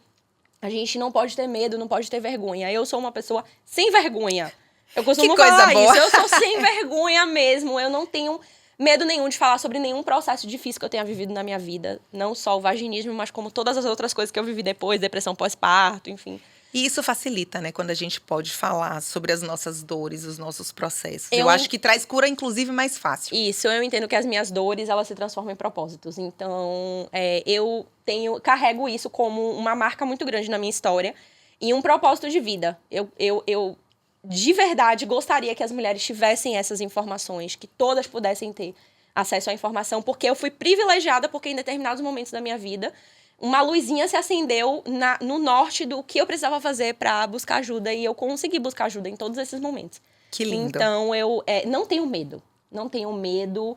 a gente não pode ter medo, não pode ter vergonha. Eu sou uma pessoa sem vergonha. Eu costumo falar isso. Eu sou sem vergonha mesmo. Eu não tenho medo nenhum de falar sobre nenhum processo difícil que eu tenha vivido na minha vida. Não só o vaginismo, mas como todas as outras coisas que eu vivi depois, depressão pós-parto, enfim. E isso facilita, né? Quando a gente pode falar sobre as nossas dores, os nossos processos. Eu acho que traz cura, inclusive, mais fácil. Isso, eu entendo que as minhas dores, elas se transformam em propósitos. Então, eu carrego isso como uma marca muito grande na minha história e um propósito de vida. Eu de verdade, gostaria que as mulheres tivessem essas informações, que todas pudessem ter acesso à informação, porque eu fui privilegiada, porque em determinados momentos da minha vida, uma luzinha se acendeu no norte do que eu precisava fazer para buscar ajuda, e eu consegui buscar ajuda em todos esses momentos. Que lindo. Então, eu não tenho medo. Não tenho medo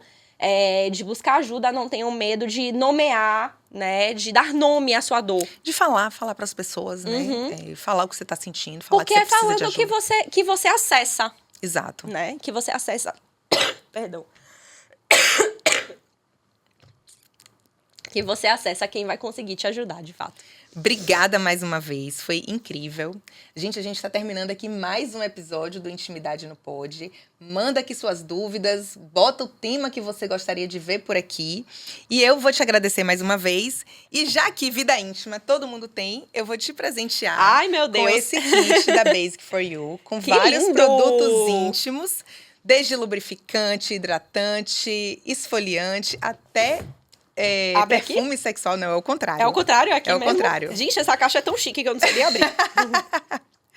de buscar ajuda, não tenho medo de nomear, né? De dar nome à sua dor. De falar para as pessoas, né? Falar o que você está sentindo, falar porque que você precisa de falando ajuda. que você acessa. Exato. Né? Que você acessa. Perdão. Que você acessa quem vai conseguir te ajudar, de fato. Obrigada mais uma vez, foi incrível. Gente, a gente está terminando aqui mais um episódio do Intimidade no Pod. Manda aqui suas dúvidas, bota o tema que você gostaria de ver por aqui. E eu vou te agradecer mais uma vez. E já que vida íntima todo mundo tem, eu vou te presentear. Ai, meu Deus. Com esse kit da Basic for You, com Que vários lindo! produtos íntimos, desde lubrificante, hidratante, esfoliante, até perfume sexual. Não, é o contrário. É o contrário, é aqui mesmo? É o contrário. Gente, essa caixa é tão chique que eu não sabia abrir.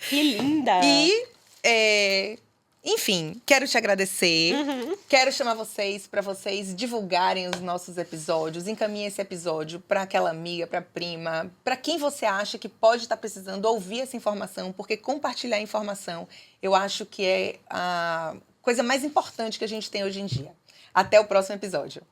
Que linda! E, enfim, quero te agradecer. Quero chamar vocês para vocês divulgarem os nossos episódios. Encaminhe esse episódio para aquela amiga, para prima, para quem você acha que pode estar precisando ouvir essa informação, porque compartilhar a informação, eu acho que é a coisa mais importante que a gente tem hoje em dia. Até o próximo episódio.